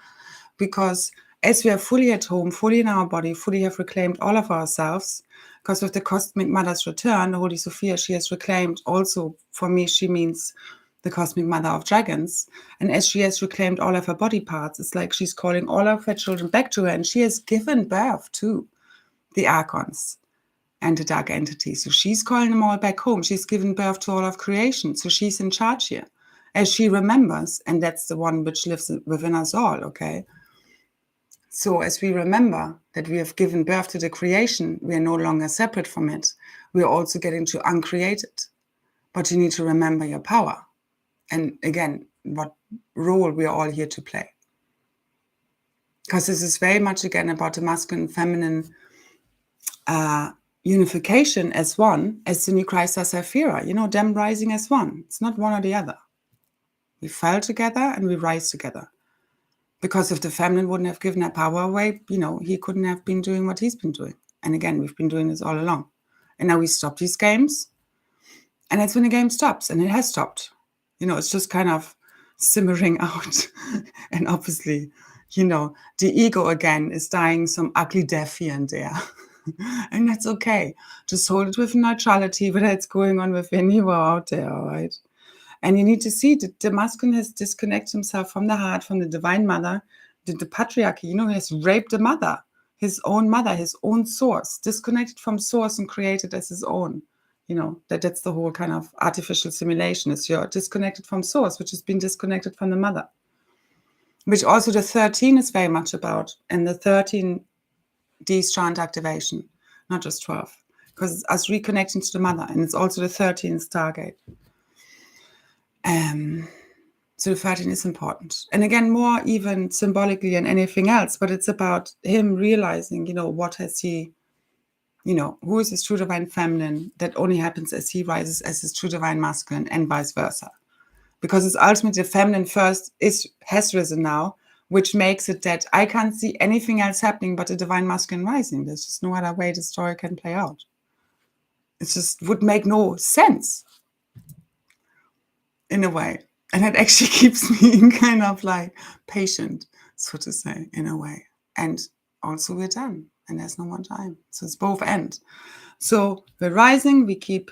because as we are fully at home, fully in our body, fully have reclaimed all of ourselves, because with the Cosmic Mother's return, the Holy Sophia, she has reclaimed also, for me, she means the Cosmic Mother of Dragons. And as she has reclaimed all of her body parts, it's like she's calling all of her children back to her, and she has given birth to the Archons and the dark entities. So she's calling them all back home. She's given birth to all of creation. So she's in charge here. As she remembers, and that's the one which lives within us all, okay? So as we remember that we have given birth to the creation, we are no longer separate from it. We are also getting to uncreate it. But you need to remember your power. And again, what role we are all here to play. Because this is very much, again, about the masculine, feminine unification as one, as the new Christ as Sapphira, them rising as one. It's not one or the other. We fell together and we rise together. Because if the feminine wouldn't have given her power away, he couldn't have been doing what he's been doing. And again, we've been doing this all along. And now we stop these games. And that's when the game stops. And it has stopped. It's just kind of simmering out. And obviously, the ego again is dying some ugly death here and there. And that's okay. Just hold it with neutrality, whether it's going on within you or out there, all right? And you need to see that the masculine has disconnected himself from the heart, from the divine mother, the patriarchy, he has raped the mother, his own source, disconnected from source and created as his own. That's the whole kind of artificial simulation, is you're disconnected from source, which has been disconnected from the mother. Which also the 13 is very much about, and the 13 D strand activation, not just 12, because it's us reconnecting to the mother, and it's also the 13th Stargate. So the 13 is important. And again, more even symbolically than anything else, but it's about him realizing, what has he, who is his true divine feminine, that only happens as he rises as his true divine masculine, and vice versa. Because it's ultimately the feminine first has risen now, which makes it that I can't see anything else happening but a divine masculine rising. There's just no other way the story can play out. It just would make no sense in a way. And it actually keeps me kind of like patient, so to say, in a way. And also we're done and there's no more time. So it's both ends. So we're rising, we keep,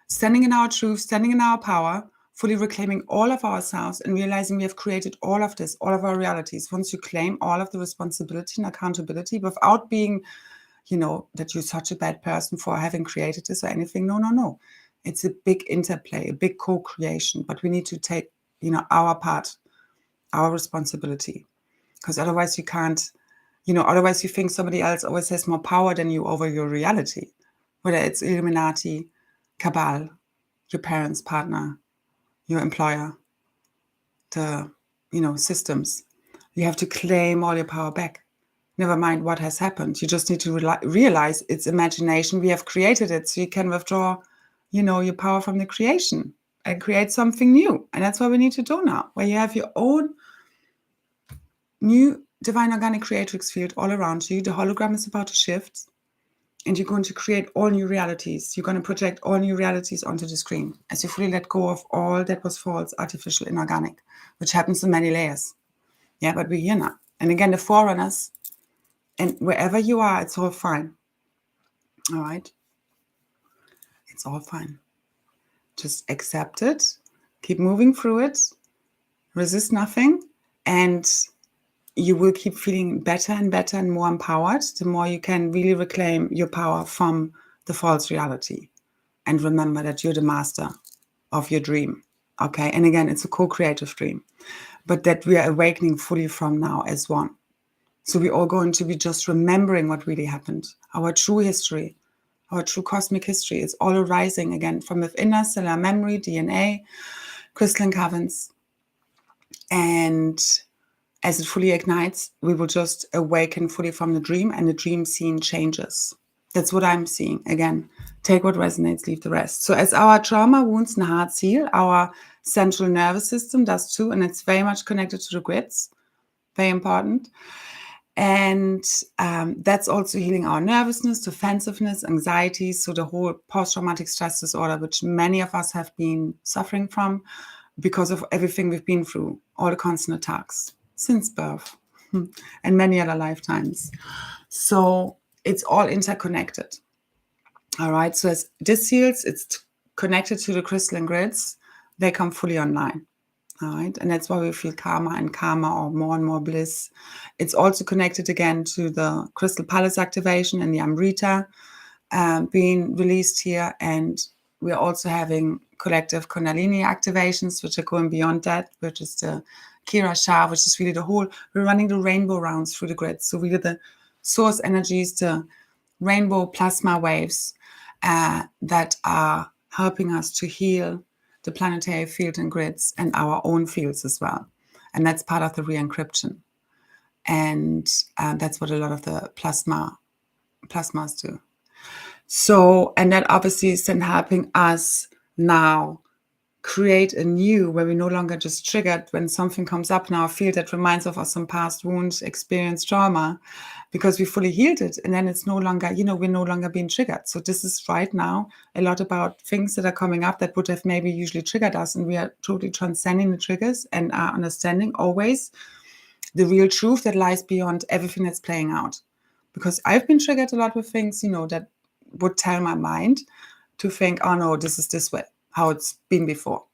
standing in our truth, standing in our power, fully reclaiming all of ourselves and realizing we have created all of this, all of our realities. Once you claim all of the responsibility and accountability without being, that you're such a bad person for having created this or anything. No. It's a big interplay, a big co-creation, but we need to take, our part, our responsibility, because otherwise you can't, otherwise you think somebody else always has more power than you over your reality, whether it's Illuminati, Cabal, your parents, partner, your employer, the, systems. You have to claim all your power back. Never mind what has happened. You just need to realize it's imagination. We have created it, so you can withdraw, your power from the creation and create something new. And that's what we need to do now, where you have your own new divine organic creatrix field all around you. The hologram is about to shift, and you're going to create all new realities. You're going to project all new realities onto the screen as you fully let go of all that was false, artificial, inorganic, which happens in many layers. Yeah, but we're here now. And again, the Forerunners, and wherever you are, it's all fine. All right? It's all fine. Just accept it. Keep moving through it. Resist nothing. And you will keep feeling better and better and more empowered the more you can really reclaim your power from the false reality. And remember that you're the master of your dream. Okay? And again, it's a co-creative dream. But that we are awakening fully from now as one. So we're all going to be just remembering what really happened. Our true history, our true cosmic history is all arising again from within us, cellular memory, DNA, crystalline caverns. And as it fully ignites, we will just awaken fully from the dream, and the dream scene changes. That's what I'm seeing. Again, take what resonates, leave the rest. So as our trauma, wounds, and hearts heal, our central nervous system does too, and it's very much connected to the grids. Very important. And that's also healing our nervousness, defensiveness, anxieties, so the whole post-traumatic stress disorder, which many of us have been suffering from because of everything we've been through, all the constant attacks since birth and many other lifetimes. So it's all interconnected. All right, so as this heals, it's connected to the crystalline grids. They come fully online. All right, and that's why we feel karma and karma, or more and more bliss. It's also connected again to the crystal palace activation and the Amrita being released here. And we're also having collective Kundalini activations, which are going beyond that, which is the Kira Shah, which is really the whole, we're running the rainbow rounds through the grids. So really the source energies, the rainbow plasma waves that are helping us to heal the planetary field and grids and our own fields as well. And that's part of the re-encryption. And that's what a lot of the plasmas do. So, and that obviously is then helping us now create aNew, where we no longer just triggered when something comes up in our field that reminds of us some past wounds, experience, trauma, because we fully healed it. And then it's no longer, we're no longer being triggered. So this is right now a lot about things that are coming up that would have maybe usually triggered us. And we are totally transcending the triggers and are understanding always the real truth that lies beyond everything that's playing out. Because I've been triggered a lot with things, that would tell my mind to think, oh no, this is this way, how it's been before.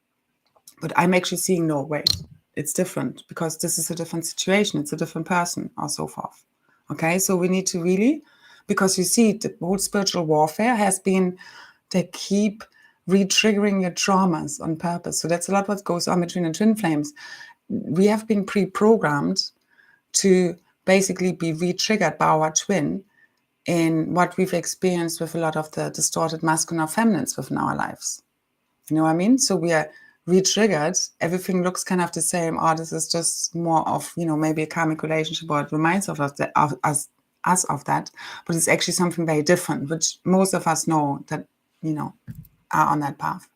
But I'm actually seeing, no, wait, it's different, because this is a different situation, it's a different person, or so forth. Okay, so we need to really, because you see, the whole spiritual warfare has been, they keep re-triggering your traumas on purpose. So that's a lot what goes on between the twin flames. We have been pre-programmed to basically be re-triggered by our twin in what we've experienced with a lot of the distorted masculine or feminines within our lives. You know what I mean? So we are re-triggered. Everything looks kind of the same. Oh, this is just more of, maybe a karmic relationship, or it reminds us of that. But it's actually something very different, which most of us know that, are on that path.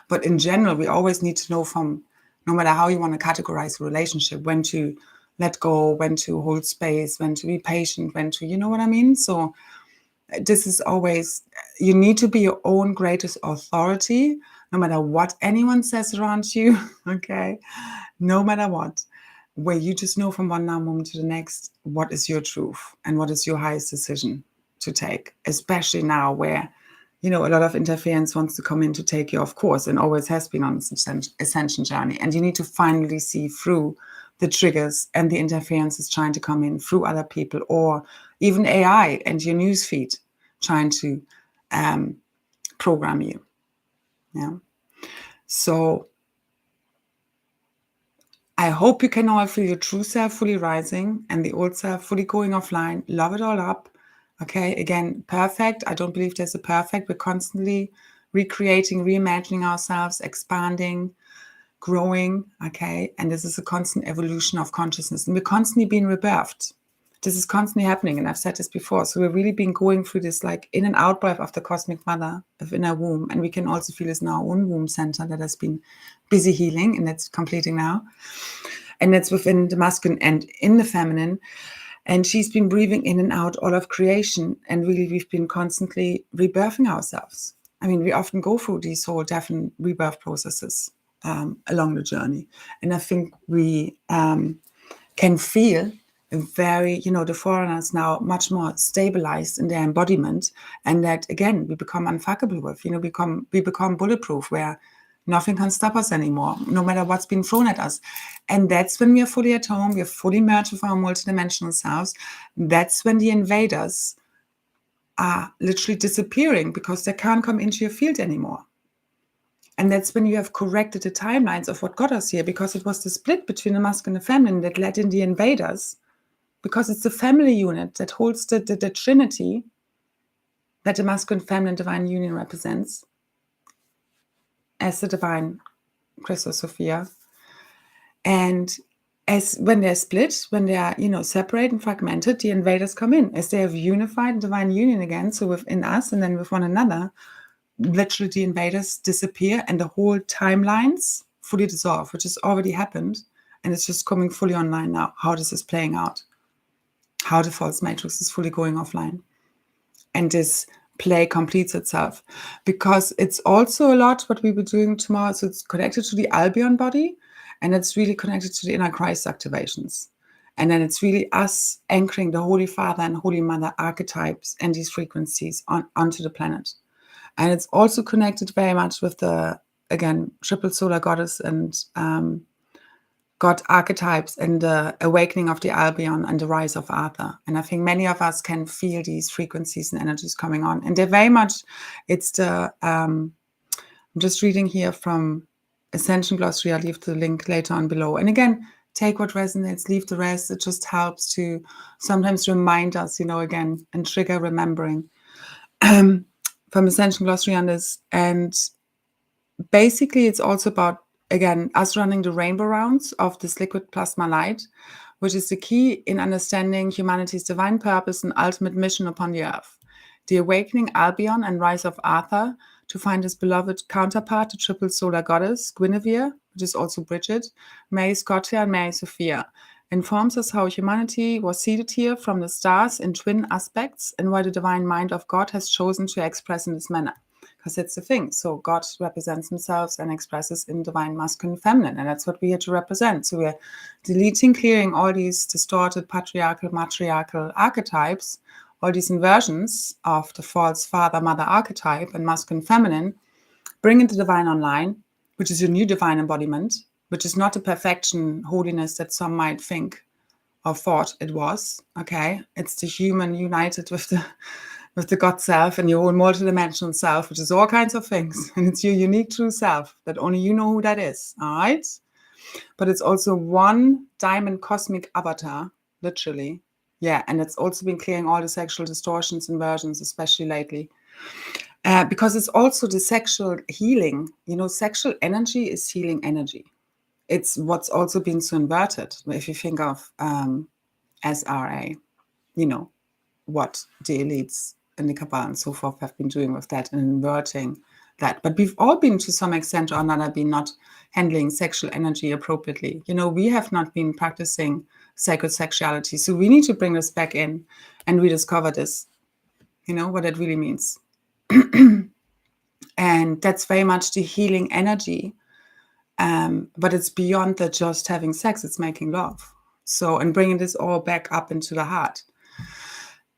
But in general, we always need to know from no matter how you want to categorize a relationship, when to let go, when to hold space, when to be patient, when to, you know what I mean? So this is always, you need to be your own greatest authority, no matter what anyone says around you, okay? No matter what, where you just know from one now moment to the next, what is your truth and what is your highest decision to take, especially now where, you know, a lot of interference wants to come in to take you off course and always has been on this ascension journey. And you need to finally see through the triggers and the interferences trying to come in through other people, or even AI and your newsfeed trying to program you. Yeah. So I hope you can all feel your true self fully rising and the old self fully going offline. Love it all up. Okay, again, perfect. I don't believe there's a perfect. We're constantly recreating, reimagining ourselves, expanding, growing. Okay, and this is a constant evolution of consciousness, and we're constantly being rebirthed. This is constantly happening, and I've said this before. So we're really been going through this like in and out breath of the cosmic mother within our womb, and we can also feel this in our own womb center that has been busy healing, and that's completing now. And that's within the masculine and in the feminine. And she's been breathing in and out all of creation, and really we've been constantly rebirthing ourselves. I mean, we often go through these whole death and rebirth processes along the journey, and I think we can feel very, you know, the Forerunners now much more stabilized in their embodiment, and that again we become unfuckable with, you know, we become bulletproof, where nothing can stop us anymore, no matter what's been thrown at us. And that's when we are fully at home, we are fully merged with our multidimensional selves. That's when the invaders are literally disappearing because they can't come into your field anymore. And that's when you have corrected the timelines of what got us here, because it was the split between the masculine and feminine that led in the invaders, because it's the family unit that holds the Trinity that the masculine, feminine, divine union represents as the divine crystal Sophia. And as when they're split, when they are, you know, separate and fragmented, the invaders come in. As they have unified divine union again, so within us and then with one another, literally the invaders disappear and the whole timelines fully dissolve, which has already happened. And it's just coming fully online now. How this is playing out. How the false matrix is fully going offline. And this play completes itself. Because it's also a lot what we were doing tomorrow. So it's connected to the Albion body. And it's really connected to the inner Christ activations. And then it's really us anchoring the Holy Father and Holy Mother archetypes and these frequencies onto the planet. And it's also connected very much with the, again, triple solar goddess and God archetypes and the awakening of the Albion and the rise of Arthur. And I think many of us can feel these frequencies and energies coming on. And they're very much, it's the, I'm just reading here from Ascension Glossary. I'll leave the link later on below. And again, take what resonates, leave the rest. It just helps to sometimes remind us, you know, again, and trigger remembering from Ascension Glossary on this. And basically, it's also about, again, us running the rainbow rounds of this liquid plasma light, which is the key in understanding humanity's divine purpose and ultimate mission upon the earth. The awakening Albion and rise of Arthur to find his beloved counterpart, the triple solar goddess, Guinevere, which is also Bridget, Mary Scotia, and Mary Sophia, informs us how humanity was seeded here from the stars in twin aspects and why the divine mind of God has chosen to express in this manner. Because that's the thing. So God represents himself and expresses in divine masculine and feminine. And that's what we're here to represent. So we're deleting, clearing all these distorted patriarchal, matriarchal archetypes, all these inversions of the false father-mother archetype and masculine feminine, bringing the divine online, which is your new divine embodiment, which is not the perfection, holiness that some might think or thought it was. Okay, it's the human united with the God self and your own multidimensional self, which is all kinds of things. And it's your unique true self that only you know who that is. All right. But it's also one diamond cosmic avatar, literally. Yeah. And it's also been clearing all the sexual distortions, inversions, especially lately. Because it's also the sexual healing. You know, sexual energy is healing energy. It's what's also been so inverted. If you think of SRA, you know, what the elites and the Kabbalah and so forth have been doing with that and inverting that. But we've all been, to some extent or another, been not handling sexual energy appropriately. We have not been practicing sacred sexuality. So we need to bring this back in and rediscover this, what it really means. And that's very much the healing energy. But it's beyond the just having sex, it's making love. So, and bringing this all back up into the heart.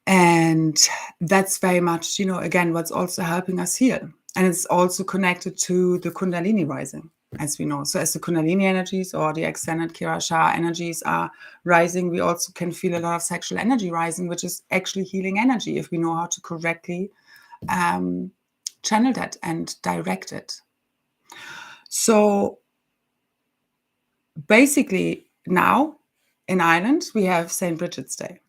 And that's very much, again, what's also helping us heal. And it's also connected to the Kundalini rising, as we know. So as the Kundalini energies or the extended Kirasha energies are rising, we also can feel a lot of sexual energy rising, which is actually healing energy if we know how to correctly channel that and direct it. So basically now in Ireland, we have St. Bridget's Day.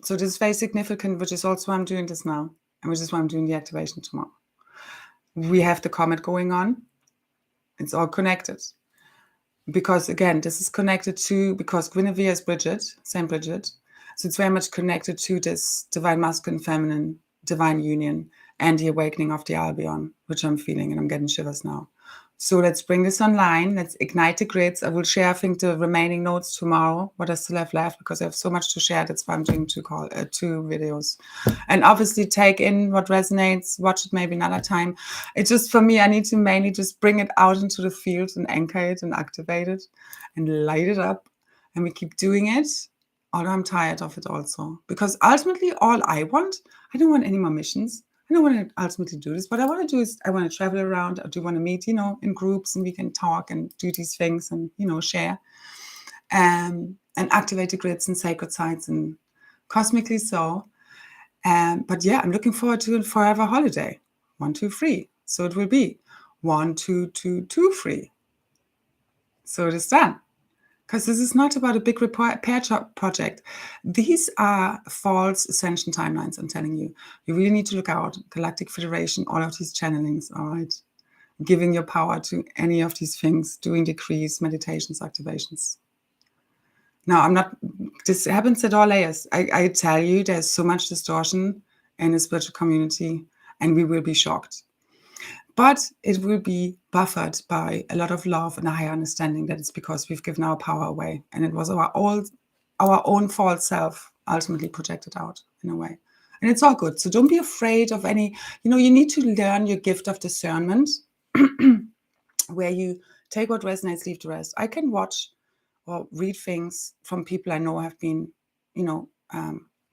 So this is very significant, which is also why I'm doing this now, and which is why I'm doing the activation tomorrow. We have the comet going on. It's all connected. Because again, this is connected to, because Guinevere is Bridget, St. Bridget. So it's very much connected to this divine masculine, feminine, divine union, and the awakening of the Albion, which I'm feeling, and I'm getting shivers now. So let's bring this online. Let's ignite the grids. I will share, I think, the remaining notes tomorrow, what I still have left, because I have so much to share. That's why I'm doing two videos. And obviously take in what resonates, watch it maybe another time. It's just, for me, I need to mainly just bring it out into the field and anchor it and activate it and light it up. And we keep doing it. Although I'm tired of it also. Because ultimately, all I don't want any more missions. I don't want to ultimately do this. What I want to do is I want to travel around. I do want to meet, in groups, and we can talk and do these things and, share and activate the grids and sacred sites and cosmically so. But yeah, I'm looking forward to a forever holiday. 1, 2, 3. So it will be 1, 2, 2, 2, 3. So it is done. Because this is not about a big repair project. These are false ascension timelines, I'm telling you. You really need to look out. Galactic Federation, all of these channelings, all right? Giving your power to any of these things, doing decrees, meditations, activations. Now, this happens at all layers. I tell you, there's so much distortion in the spiritual community, and we will be shocked. But it will be buffered by a lot of love and a higher understanding that it's because we've given our power away. And it was our own false self ultimately projected out in a way. And it's all good. So don't be afraid of any, you need to learn your gift of discernment where you take what resonates, leave the rest. I can watch or read things from people I know have been,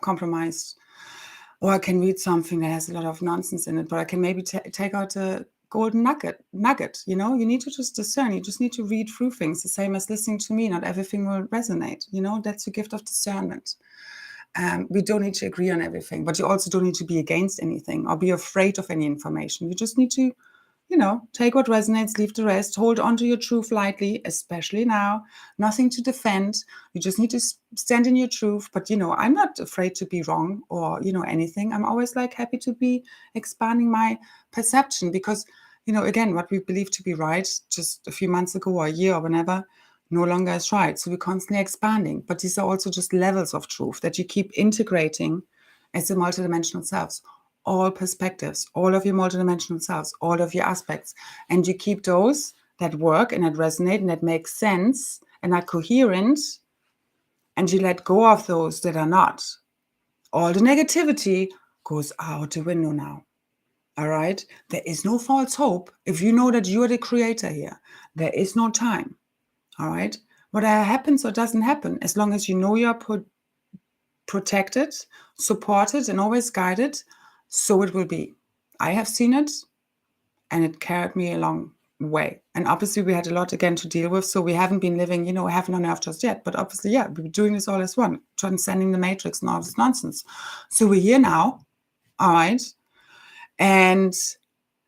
compromised. Or I can read something that has a lot of nonsense in it, but I can maybe take out a golden nugget. You need to just discern. You just need to read through things, the same as listening to me. Not everything will resonate. That's your gift of discernment. We don't need to agree on everything, but you also don't need to be against anything or be afraid of any information. You just need to, take what resonates, leave the rest, hold on to your truth lightly, especially now. Nothing to defend. You just need to stand in your truth. But, I'm not afraid to be wrong or, anything. I'm always happy to be expanding my perception because, again, what we believe to be right just a few months ago or a year or whenever no longer is right. So we're constantly expanding. But these are also just levels of truth that you keep integrating as the multidimensional selves. All perspectives, all of your multidimensional selves, all of your aspects. And you keep those that work and that resonate and that make sense and are coherent, and you let go of those that are not. All the negativity goes out the window now. All right? There is no false hope if you know that you are the creator here. There is no time. All right? Whatever happens or doesn't happen, as long as you know you're protected, supported, and always guided, so it will be. I have seen it, and it carried me a long way. And obviously, we had a lot again to deal with, so we haven't been living, heaven on earth just yet. But obviously, yeah, we're doing this all as one, transcending the matrix and all this nonsense. So we're here now, all right? And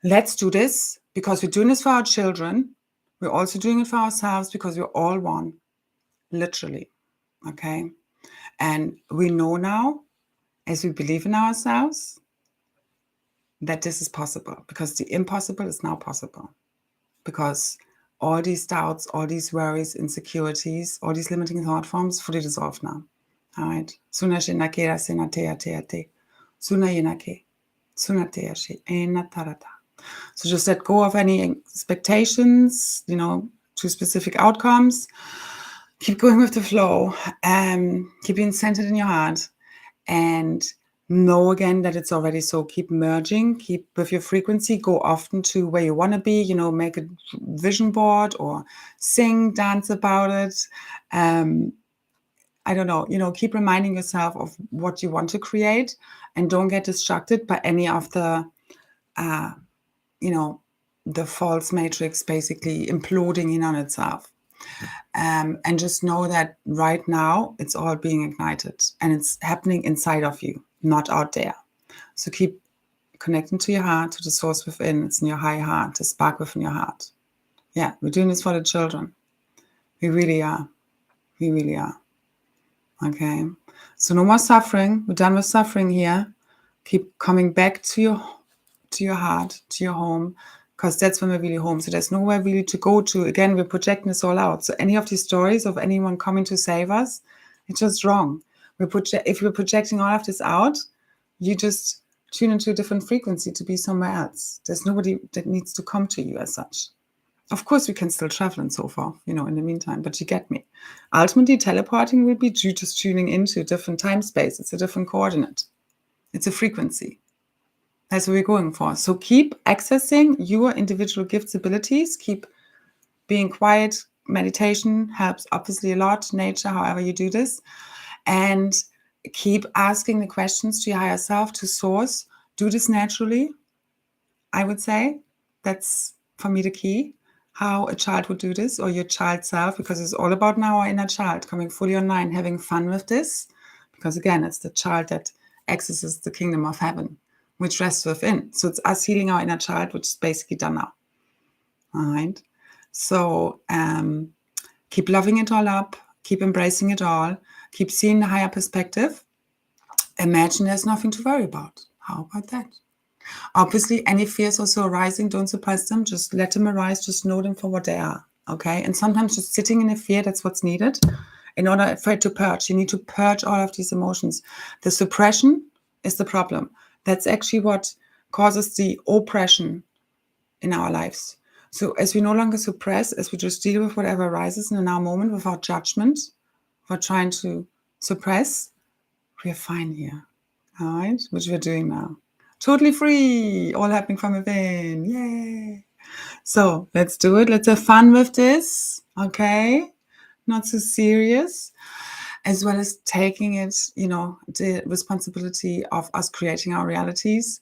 let's do this because we're doing this for our children. We're also doing it for ourselves because we're all one, literally, okay? And we know now, as we believe in ourselves, that this is possible because the impossible is now possible. Because all these doubts, all these worries, insecurities, all these limiting thought forms fully dissolved now. All right. Suna shinake rasena te ate ate. Suna yinake. Suna te ashe ena tarata. So just let go of any expectations, to specific outcomes. Keep going with the flow. Keep being centered in your heart. And know again that it's already so. Keep merging, keep with your frequency, go often to where you want to be, make a vision board or sing, dance about it. I don't know, keep reminding yourself of what you want to create, and don't get distracted by any of the, the false matrix basically imploding in on itself. And just know that right now it's all being ignited and it's happening inside of you, not out there. So keep connecting to your heart, to the source within. It's in your high heart, the spark within your heart. Yeah, we're doing this for the children. We really are. We really are. Okay. So no more suffering. We're done with suffering here. Keep coming back to your heart, to your home, because that's when we're really home. So there's nowhere really to go to. Again, we're projecting this all out. So any of these stories of anyone coming to save us, it's just wrong. If we're projecting all of this out, you just tune into a different frequency to be somewhere else. There's nobody that needs to come to you as such. Of course, we can still travel and so forth, in the meantime, but you get me. Ultimately, teleporting will be you just tuning into a different time space. It's a different coordinate. It's a frequency. That's what we're going for. So keep accessing your individual gifts, abilities. Keep being quiet. Meditation helps obviously a lot. Nature, however you do this. And keep asking the questions to your higher self, to source. Do this naturally, I would say. That's, for me, the key. How a child would do this, or your child self, because it's all about now our inner child coming fully online, having fun with this. Because again, it's the child that accesses the kingdom of heaven, which rests within. So it's us healing our inner child, which is basically done now. All right. So keep loving it all up. Keep embracing it all. Keep seeing the higher perspective. Imagine there's nothing to worry about. How about that? Obviously, any fears also arising, don't suppress them. Just let them arise. Just know them for what they are. Okay. And sometimes just sitting in a fear, that's what's needed. In order for it to purge, you need to purge all of these emotions. The suppression is the problem. That's actually what causes the oppression in our lives. So as we no longer suppress, as we just deal with whatever arises in a now moment without judgment, without trying to suppress, we're fine here. All right, which we're doing now. Totally free, all happening from within. Yay. So let's do it. Let's have fun with this. Okay. Not so serious, as well as taking it, the responsibility of us creating our realities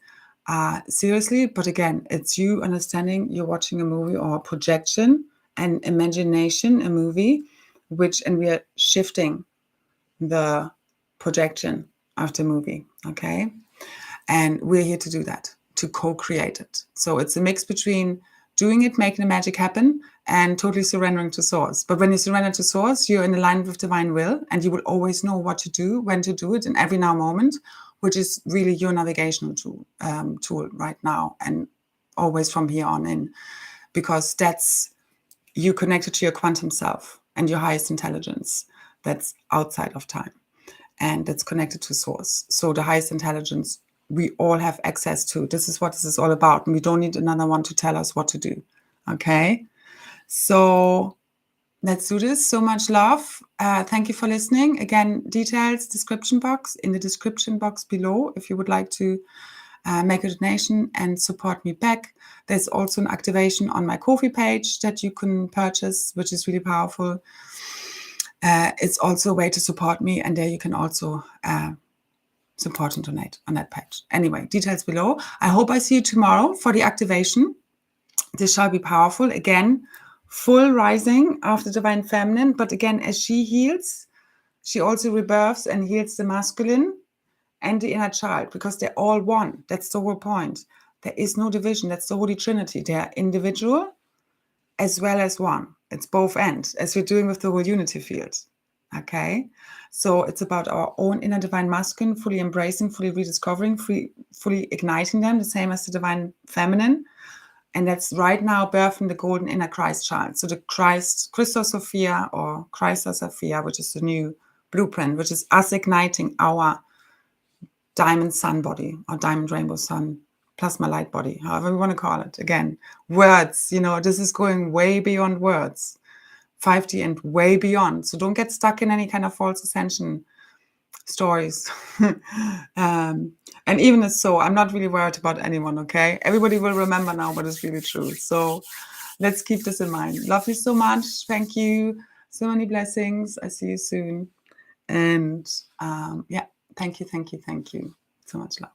seriously. But again, it's you understanding you're watching a movie or a projection and imagination, a movie, and we are shifting the projection of the movie, okay? And we're here to do that, to co-create it. So it's a mix between doing it, making the magic happen, and totally surrendering to source. But when you surrender to source, you're in alignment with divine will, and you will always know what to do, when to do it, in every now moment, which is really your navigational tool right now, and always from here on in, because that's you connected to your quantum self and your highest intelligence that's outside of time, and that's connected to source. So the highest intelligence we all have access to. This is what this is all about. And we don't need another one to tell us what to do. Okay. So let's do this. So much love. Thank you for listening. Again, details, in the description box below, if you would like to make a donation and support me back. There's also an activation on my Ko-fi page that you can purchase, which is really powerful. It's also a way to support me, and there you can also support and donate on that page. Anyway, details below. I hope I see you tomorrow for the activation. This shall be powerful. Again, full rising of the divine feminine. But again, as she heals, she also rebirths and heals the masculine and the inner child, because they're all one. That's the whole point. There is no division. That's the Holy Trinity. They are individual as well as one. It's both ends, as we're doing with the whole unity field. Okay, so it's about our own inner divine masculine, fully embracing, fully rediscovering, fully igniting them, the same as the divine feminine. And that's right now birthing the golden inner Christ child. So the Crystal Sophia or Christ Sophia, which is the new blueprint, which is us igniting our diamond sun body or diamond rainbow sun plasma light body, however we want to call it. Again, words, this is going way beyond words, 5D and way beyond. So don't get stuck in any kind of false ascension stories. And even as so, I'm not really worried about anyone, okay? Everybody will remember now what is really true. So let's keep this in mind. Love you so much. Thank you. So many blessings. I see you soon. And yeah, thank you. So much love.